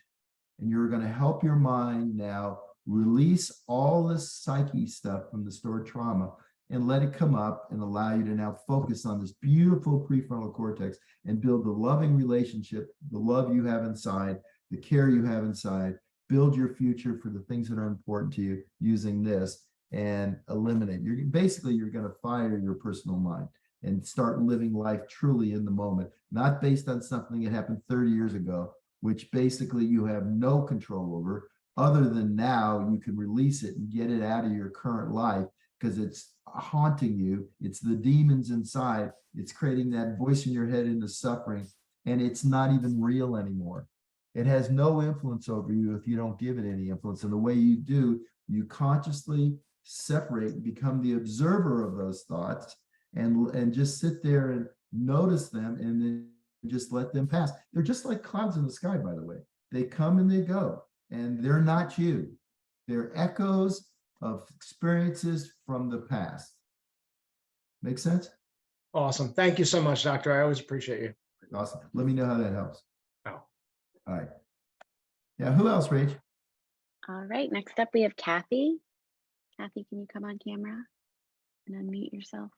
and you're going to help your mind now release all this psyche stuff from the stored trauma and let it come up and allow you to now focus on this beautiful prefrontal cortex and build the loving relationship, the love you have inside, the care you have inside. Build your future for the things that are important to you using this, and eliminate. You're going to fire your personal mind and start living life truly in the moment, not based on something that happened 30 years ago, which basically you have no control over, other than now you can release it and get it out of your current life because it's haunting you. It's the demons inside. It's creating that voice in your head into suffering, and it's not even real anymore. It has no influence over you if you don't give it any influence. And the way you do, you consciously separate and become the observer of those thoughts, and just sit there and notice them, and then just let them pass. They're just like clouds in the sky, by the way. They come and they go, and they're not you. They're echoes of experiences from the past. Make sense? Awesome. Thank you so much, Doctor. I always appreciate you. Awesome. Let me know how that helps. Oh. All right. Yeah, who else, Rach? All right, next up we have Kathy. Kathy, can you come on camera and unmute yourself?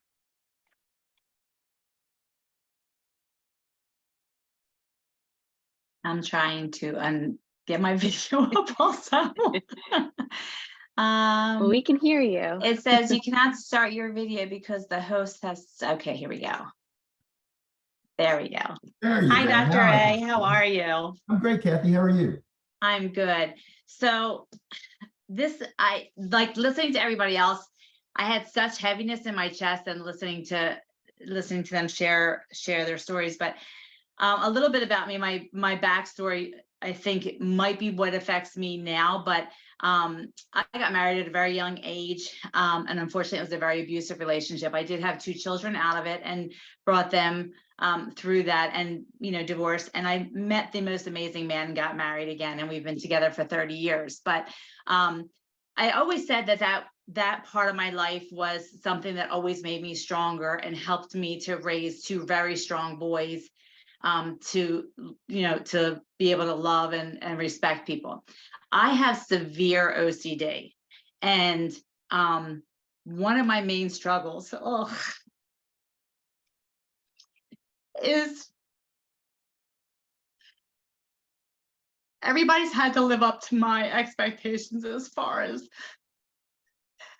I'm trying to get my video up also. Well, we can hear you. It says you cannot start your video because the host has, okay, here we go. There we go. There you Hi, go. Dr. Now I A, can how see. are you? I'm great, Kathy. How are you? I'm good. So I like listening to everybody else. I had such heaviness in my chest and listening to them share their stories, but a little bit about me, my backstory, I think it might be what affects me now, but I got married at a very young age, and unfortunately it was a very abusive relationship. I did have 2 children out of it and brought them through that, and divorced, and I met the most amazing man and got married again, and we've been together for 30 years. But I always said that part of my life was something that always made me stronger and helped me to raise 2 very strong boys, to be able to love and respect people. I have severe OCD, and one of my main struggles is everybody's had to live up to my expectations, as far as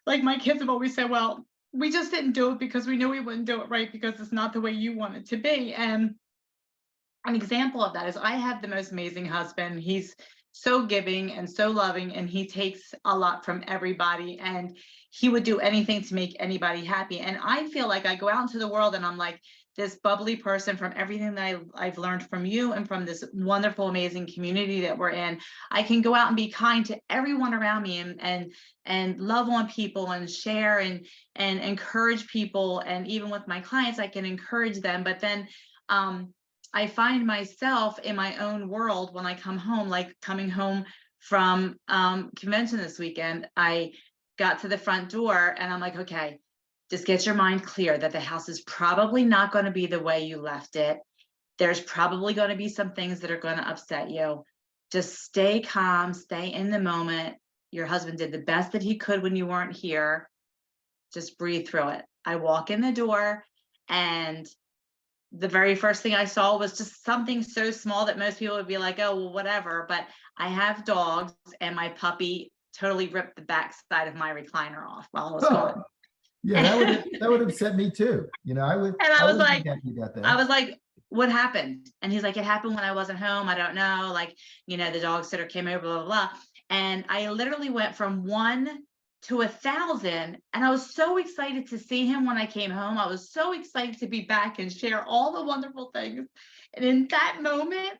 like my kids have always said, well, we just didn't do it because we knew we wouldn't do it right because it's not the way you want it to be. And an example of that is I have the most amazing husband. He's so giving and so loving, and he takes a lot from everybody, and he would do anything to make anybody happy. And I feel like I go out into the world and I'm like this bubbly person from everything that I've learned from you and from this wonderful, amazing community that we're in. I can go out and be kind to everyone around me, and love on people and share and encourage people. And even with my clients, I can encourage them. But then I find myself in my own world when I come home, like coming home from convention this weekend. I got to the front door and I'm like, okay, just get your mind clear that the house is probably not going to be the way you left it. There's probably going to be some things that are going to upset you. Just stay calm, stay in the moment. Your husband did the best that he could when you weren't here. just breathe through it. I walk in the door, and the very first thing I saw was just something so small that most people would be like, oh, well, whatever. But I have dogs, and my puppy totally ripped the backside of my recliner off while I was gone. Yeah, that would upset me too. You know, I would. And I was wouldn't be like, happy about that. I was like, what happened? And he's like, it happened when I wasn't home. I don't know. Like, you know, the dog sitter came over, blah, blah, blah. And I literally went from 1 to 1,000. And I was so excited to see him when I came home. I was so excited to be back and share all the wonderful things. And in that moment,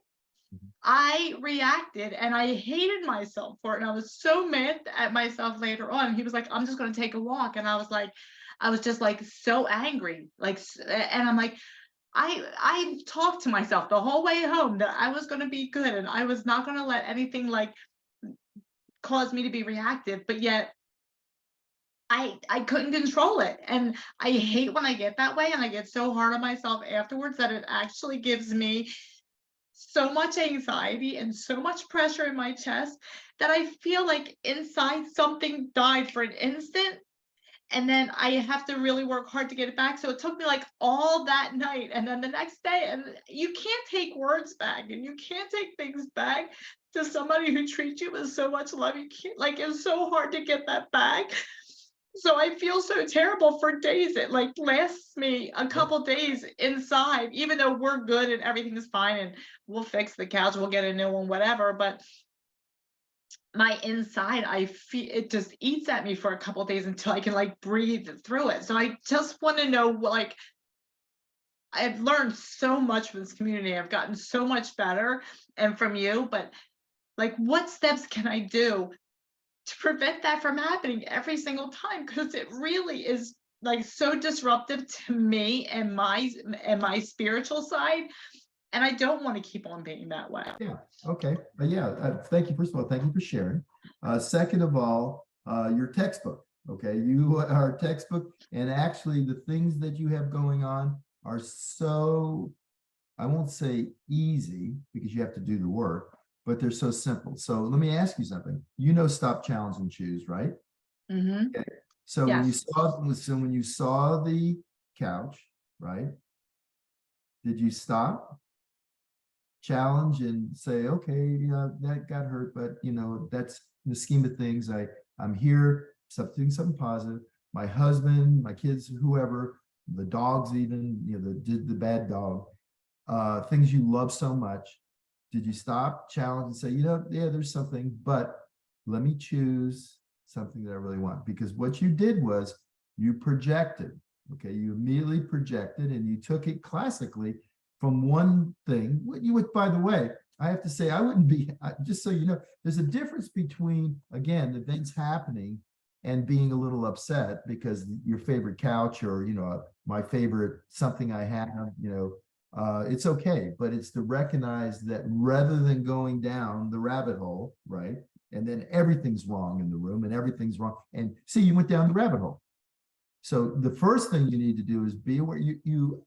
I reacted and I hated myself for it. And I was so mad at myself later on. He was like, I'm just going to take a walk. And I was just like so angry. And I'm like, I talked to myself the whole way home that I was going to be good and I was not going to let anything like cause me to be reactive, but yet I couldn't control it. And I hate when I get that way, and I get so hard on myself afterwards that it actually gives me so much anxiety and so much pressure in my chest that I feel like inside something died for an instant. And then I have to really work hard to get it back. So it took me like all that night and then the next day. And you can't take words back, and you can't take things back to somebody who treats you with so much love. You can't, like, it's so hard to get that back. So I feel so terrible for days. It like lasts me a couple days inside, even though we're good and everything is fine and we'll fix the couch, we'll get a new one, whatever. But my inside, I feel it just eats at me for a couple days until I can like breathe through it. So I just want to know, like, I've learned so much from this community. I've gotten so much better, and from you, but like, what steps can I do to prevent that from happening every single time? Because it really is like so disruptive to me and my spiritual side. And I don't want to keep on being that way. Yeah. Okay. Thank you. First of all, thank you for sharing. Second of all, your textbook. Okay. You are textbook, and actually the things that you have going on are so, I won't say easy because you have to do the work, but they're so simple. So let me ask you something. You know, stop, challenge, and choose, right? Mm-hmm. Okay. So Yes. when you saw the couch, right? Did you stop, challenge, and say, okay, you know, that got hurt, but you know, that's in the scheme of things. I'm here, doing something positive. My husband, my kids, whoever, the dogs, even, you know, the bad dog, things you love so much. Did you stop, challenge, and say, you know, yeah, there's something, but let me choose something that I really want? Because what you did was you projected. Okay, you immediately projected, and you took it classically from one thing. By the way, I have to say, I wouldn't be, just so you know, there's a difference between, again, events happening and being a little upset because your favorite couch, or, you know, my favorite something I have, you know, it's okay. But it's to recognize that rather than going down the rabbit hole, right? And then everything's wrong in the room and everything's wrong. And see, you went down the rabbit hole. So the first thing you need to do is be aware. You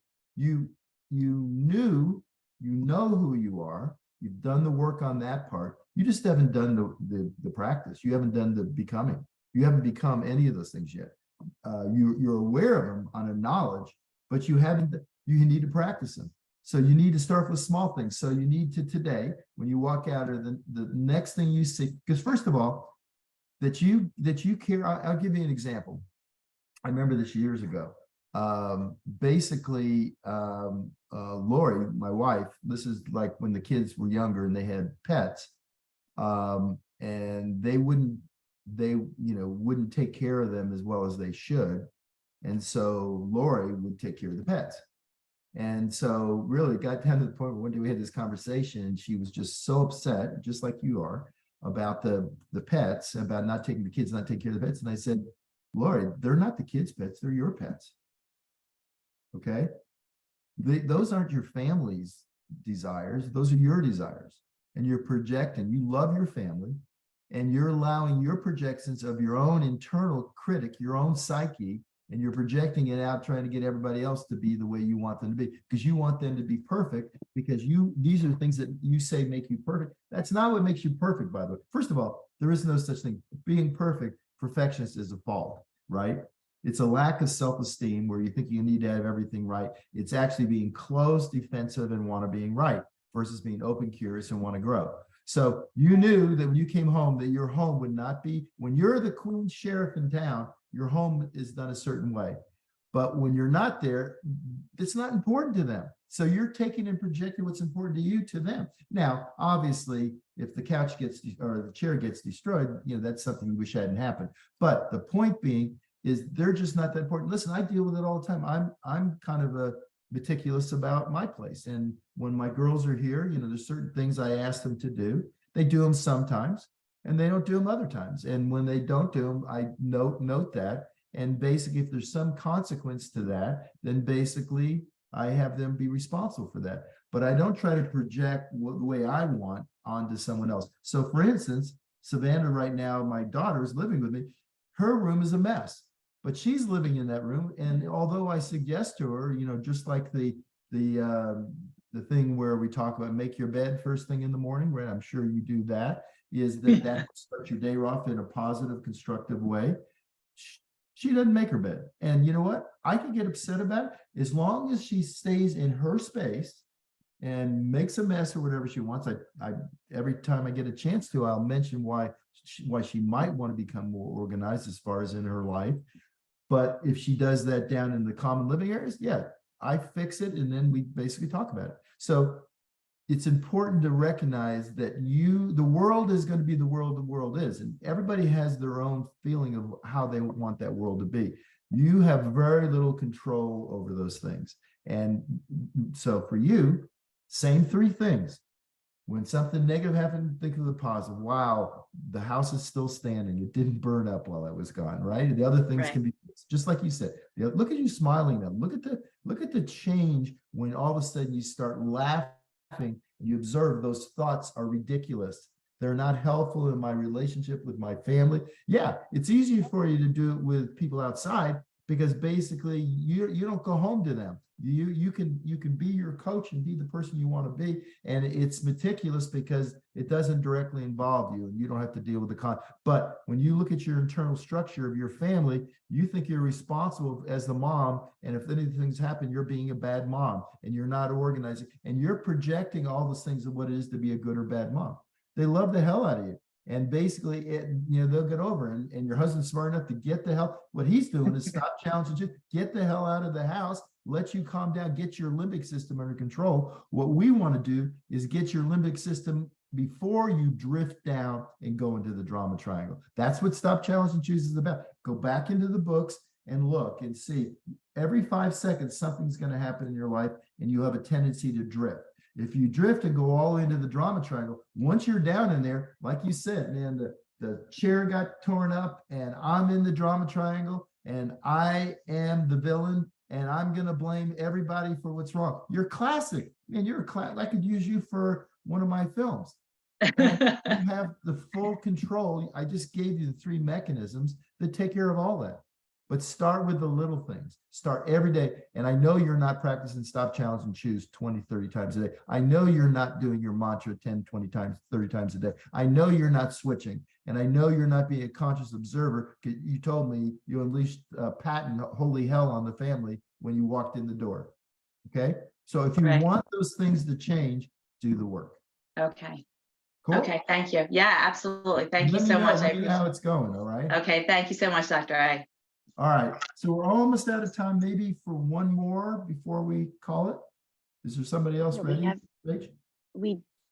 know who you are. You've done the work on that part. You just haven't done the practice. You haven't done the becoming. You haven't become any of those things yet. You're aware of them on a knowledge, but you need to practice them. So you need to start with small things. So you need to, today, when you walk out, or the next thing you see, because first of all, that you care. I'll give you an example. I remember this years ago. Basically, Lori, my wife, this is like when the kids were younger and they had pets, and they wouldn't take care of them as well as they should. And so Lori would take care of the pets. And so really it got down to the point where one day we had this conversation, and she was just so upset, just like you are, about the pets, about not taking the kids, not taking care of the pets. And I said, Lori, they're not the kids' pets, they're your pets. Okay. Those aren't your family's desires. Those are your desires. And you're projecting, you love your family, and you're allowing your projections of your own internal critic, your own psyche, and you're projecting it out, trying to get everybody else to be the way you want them to be, because you want them to be perfect, because these are things that you say make you perfect. That's not what makes you perfect, by the way. First of all, there is no such thing. Being perfect, perfectionist is a fault, right? It's a lack of self-esteem where you think you need to have everything right. It's actually being closed, defensive, and want to being right versus being open, curious, and want to grow. So you knew that when you came home that your home would not be, when you're the queen sheriff in town, your home is done a certain way. But when you're not there, it's not important to them. So you're taking and projecting what's important to you to them. Now, obviously, if the couch gets or the chair gets destroyed, that's something you wish hadn't happened. But the point being is they're just not that important. Listen, I deal with it all the time. I'm kind of a meticulous about my place. And when my girls are here, there's certain things I ask them to do. They do them sometimes and they don't do them other times. And when they don't do them, I note that. And basically, if there's some consequence to that, then basically I have them be responsible for that. But I don't try to project the way I want onto someone else. So for instance, Savannah right now, my daughter is living with me. Her room is a mess, but she's living in that room. And although I suggest to her, just like the thing where we talk about make your bed first thing in the morning, right? I'm sure you do that, is that start your day off in a positive, constructive way. She doesn't make her bed. And you know what? I can get upset about it as long as she stays in her space and makes a mess or whatever she wants. I every time I get a chance to, I'll mention why she might want to become more organized as far as in her life. But if she does that down in the common living areas, yeah, I fix it. And then we basically talk about it. So it's important to recognize that the world is going to be the world is, and everybody has their own feeling of how they want that world to be. You have very little control over those things. And so for you, same three things. When something negative happened, think of the positive. Wow, the house is still standing. It didn't burn up while I was gone, right? The other things can be just like you said. Look at you smiling now. Look at the change when all of a sudden you start laughing. You observe those thoughts are ridiculous. They're not helpful in my relationship with my family. Yeah, it's easier for you to do it with people outside because basically you don't go home to them. You can be your coach and be the person you want to be, and it's meticulous because it doesn't directly involve you, and you don't have to deal with the But when you look at your internal structure of your family, you think you're responsible as the mom, and if anything's happened, you're being a bad mom, and you're not organizing, and you're projecting all those things of what it is to be a good or bad mom. They love the hell out of you. And basically, they'll get over it. And your husband's smart enough to get the hell. What he's doing is stop challenging you, get the hell out of the house, let you calm down, get your limbic system under control. What we want to do is get your limbic system before you drift down and go into the drama triangle. That's what Stop Challenge and Choose is about. Go back into the books and look and see. Every 5 seconds, something's going to happen in your life, and you have a tendency to drift. If you drift and go all into the drama triangle, once you're down in there, like you said, man, the chair got torn up and I'm in the drama triangle and I am the villain and I'm going to blame everybody for what's wrong. You're classic. Man, you're a class. I could use you for one of my films. And you have the full control. I just gave you the 3 mechanisms that take care of all that. But start with the little things. Start every day. And I know you're not practicing Stop, Challenge, and Choose 20, 30 times a day. I know you're not doing your mantra 10, 20 times, 30 times a day. I know you're not switching. And I know you're not being a conscious observer. You told me you unleashed patent holy hell on the family when you walked in the door. Okay? So if you want those things to change, do the work. Okay. Cool? Okay, thank you. Yeah, absolutely. Thank you so much. Let me know how it's going, all right? Okay, thank you so much, Dr. A. All right, so we're almost out of time, maybe for one more before we call it. Is there somebody else ready?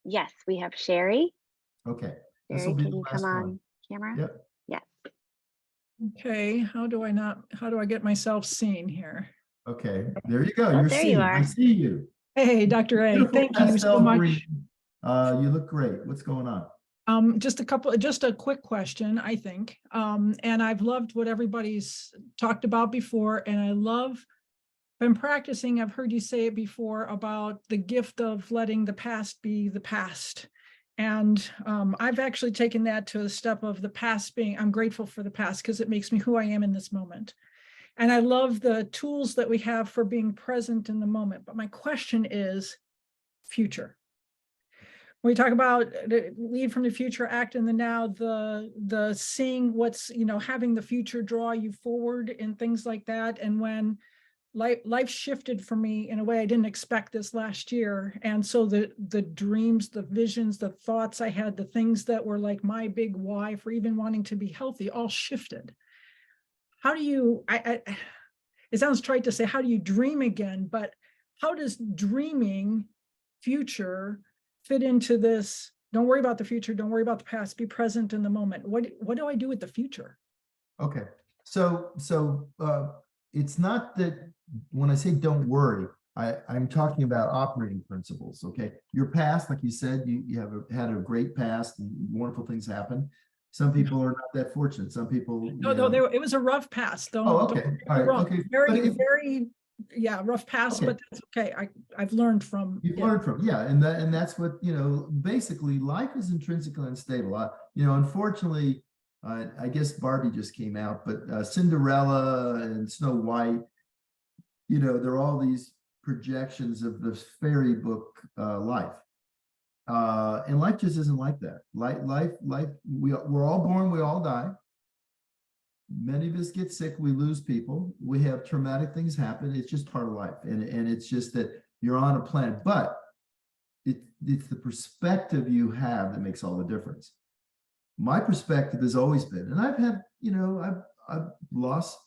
Yes, we have Sherry. Okay. Sherry, can you come on camera? Yep. Yes. Okay, how do I get myself seen here? Okay, there you go. Oh, You're there seen. you are. I see you. Hey, Dr. A, Beautiful thank you so pastel much. green. You look great. What's going on? Just a quick question, I think. And I've loved what everybody's talked about before, and I've been practicing, I've heard you say it before about the gift of letting the past be the past. And I've actually taken that to a step of the past being, I'm grateful for the past because it makes me who I am in this moment. And I love the tools that we have for being present in the moment. But my question is future. we talk about lead from the future, act in the now, the seeing what's, having the future draw you forward and things like that. And when life shifted for me in a way I didn't expect this last year. And so the dreams, the visions, the thoughts I had, the things that were like my big why for even wanting to be healthy all shifted. How do you, it sounds trite to say, how do you dream again? But how does dreaming future fit into this? Don't worry about the future. Don't worry about the past. Be present in the moment. What do I do with the future? Okay. So it's not that when I say don't worry, I'm talking about operating principles. Okay. Your past, like you said, you have had a great past and wonderful things happen. Some people are not that fortunate. Some people. No, it was a rough past. Okay. All right. Okay. Very, rough past, Okay. but that's okay. I've learned from. You've learned from, yeah, and that's what, basically life is intrinsically unstable. Unfortunately, I guess Barbie just came out, but Cinderella and Snow White, there are all these projections of this fairy book life. And life just isn't like that. Life, we're all born, we all die. Many of us get sick, we lose people, we have traumatic things happen. It's just part of life. And it's just that you're on a planet, but it's the perspective you have that makes all the difference. My perspective has always been, and I've had, I've lost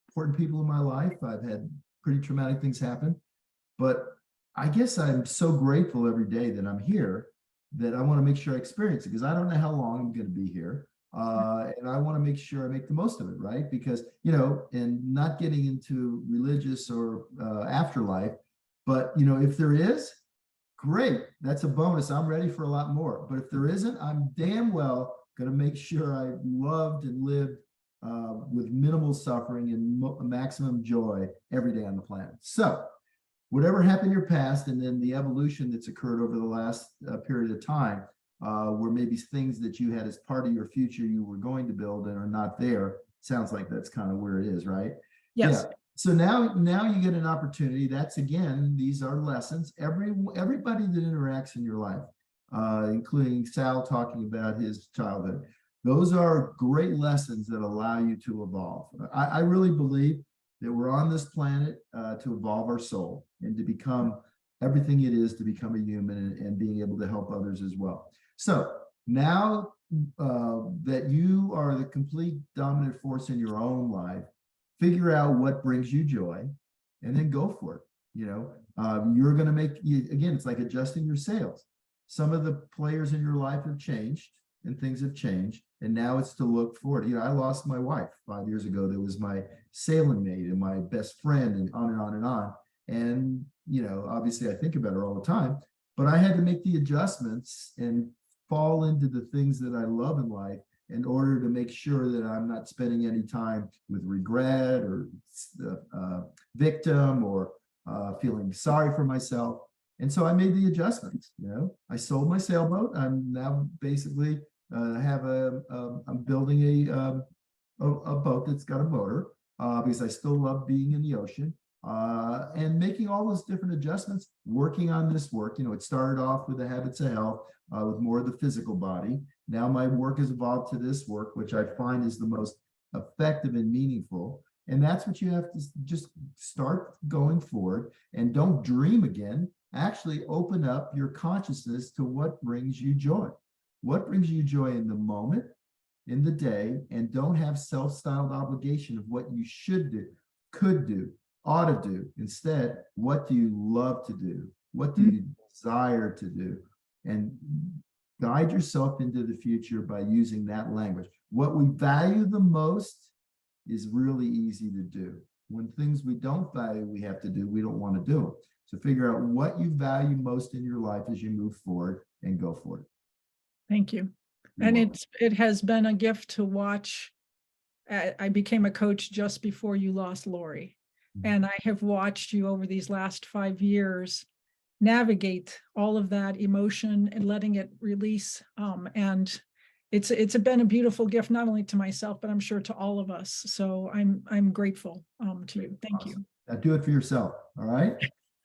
important people in my life. I've had pretty traumatic things happen, but I guess I'm so grateful every day that I'm here that I want to make sure I experience it, because I don't know how long I'm going to be here. And I want to make sure I make the most of it, right? Because, and not getting into religious or afterlife, but, if there is, great, that's a bonus. I'm ready for a lot more. But if there isn't, I'm damn well going to make sure I loved and lived with minimal suffering and maximum joy every day on the planet. So whatever happened in your past, and then the evolution that's occurred over the last period of time, where maybe things that you had as part of your future you were going to build and are not there. Sounds like that's kind of where it is, right? Yes. Yeah. So now you get an opportunity. That's, again, these are lessons. Everybody that interacts in your life, including Sal talking about his childhood, those are great lessons that allow you to evolve. I really believe that we're on this planet to evolve our soul and to become everything it is to become a human, and being able to help others as well. So now that you are the complete dominant force in your own life, figure out what brings you joy and then go for it. You're going to make, again, it's like adjusting your sails. Some of the players in your life have changed and things have changed. And now it's to look forward. I lost my wife 5 years ago. That was my sailing mate and my best friend, and on and on and on. And, obviously I think about her all the time, but I had to make the adjustments and fall into the things that I love in life in order to make sure that I'm not spending any time with regret or victim or feeling sorry for myself. And so I made the adjustments. I sold my sailboat. I'm now basically I'm building a boat that's got a motor because I still love being in the ocean. And making all those different adjustments, working on this work. It started off with the habits of health, with more of the physical body. Now my work has evolved to this work, which I find is the most effective and meaningful. And that's what you have to just start going forward, and don't dream again. Actually open up your consciousness to what brings you joy. What brings you joy in the moment, in the day, and don't have self-styled obligation of what you should do, could do, ought to do. Instead, what do you love to do? What do you desire to do? And guide yourself into the future by using that language. What we value the most is really easy to do. When things we don't value, we have to do, we don't want to do them. So figure out what you value most in your life as you move forward and go for it. Thank you. You're And welcome. it has been a gift to watch. I became a coach just before you lost Lori. And I have watched you over these last 5 years navigate all of that emotion and letting it release. And it's been a beautiful gift, not only to myself, but I'm sure to all of us. So I'm grateful to you. Thank you. Now do it for yourself. All right.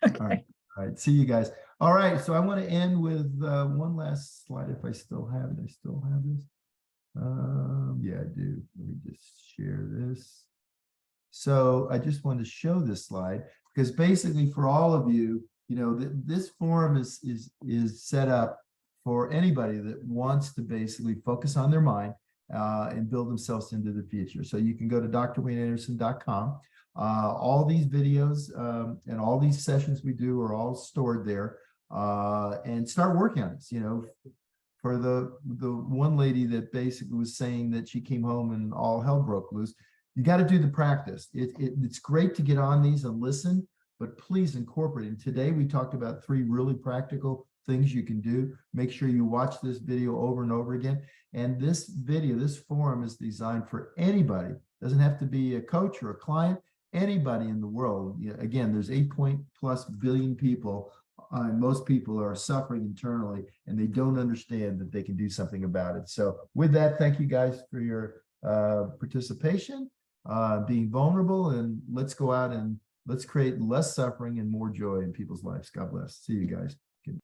Okay. All right. All right. See you guys. All right, so I want to end with one last slide if I still have it. I still have this. Yeah, I do. Let me just share this. So I just wanted to show this slide because basically for all of you, you know, this forum is set up for anybody that wants to basically focus on their mind and build themselves into the future. So you can go to drwayneanderson.com. All these videos and all these sessions we do are all stored there, and start working on this. You know, for the one lady that basically was saying that she came home and all hell broke loose, you got to do the practice. It's great to get on these and listen, but please incorporate it. And today we talked about 3 really practical things you can do. Make sure you watch this video over and over again. And this video, this forum is designed for anybody. It doesn't have to be a coach or a client, anybody in the world. Again, there's 8+ billion people. Most people are suffering internally and they don't understand that they can do something about it. So with that, thank you guys for your participation, being vulnerable, and let's go out and let's create less suffering and more joy in people's lives. God bless. See you guys.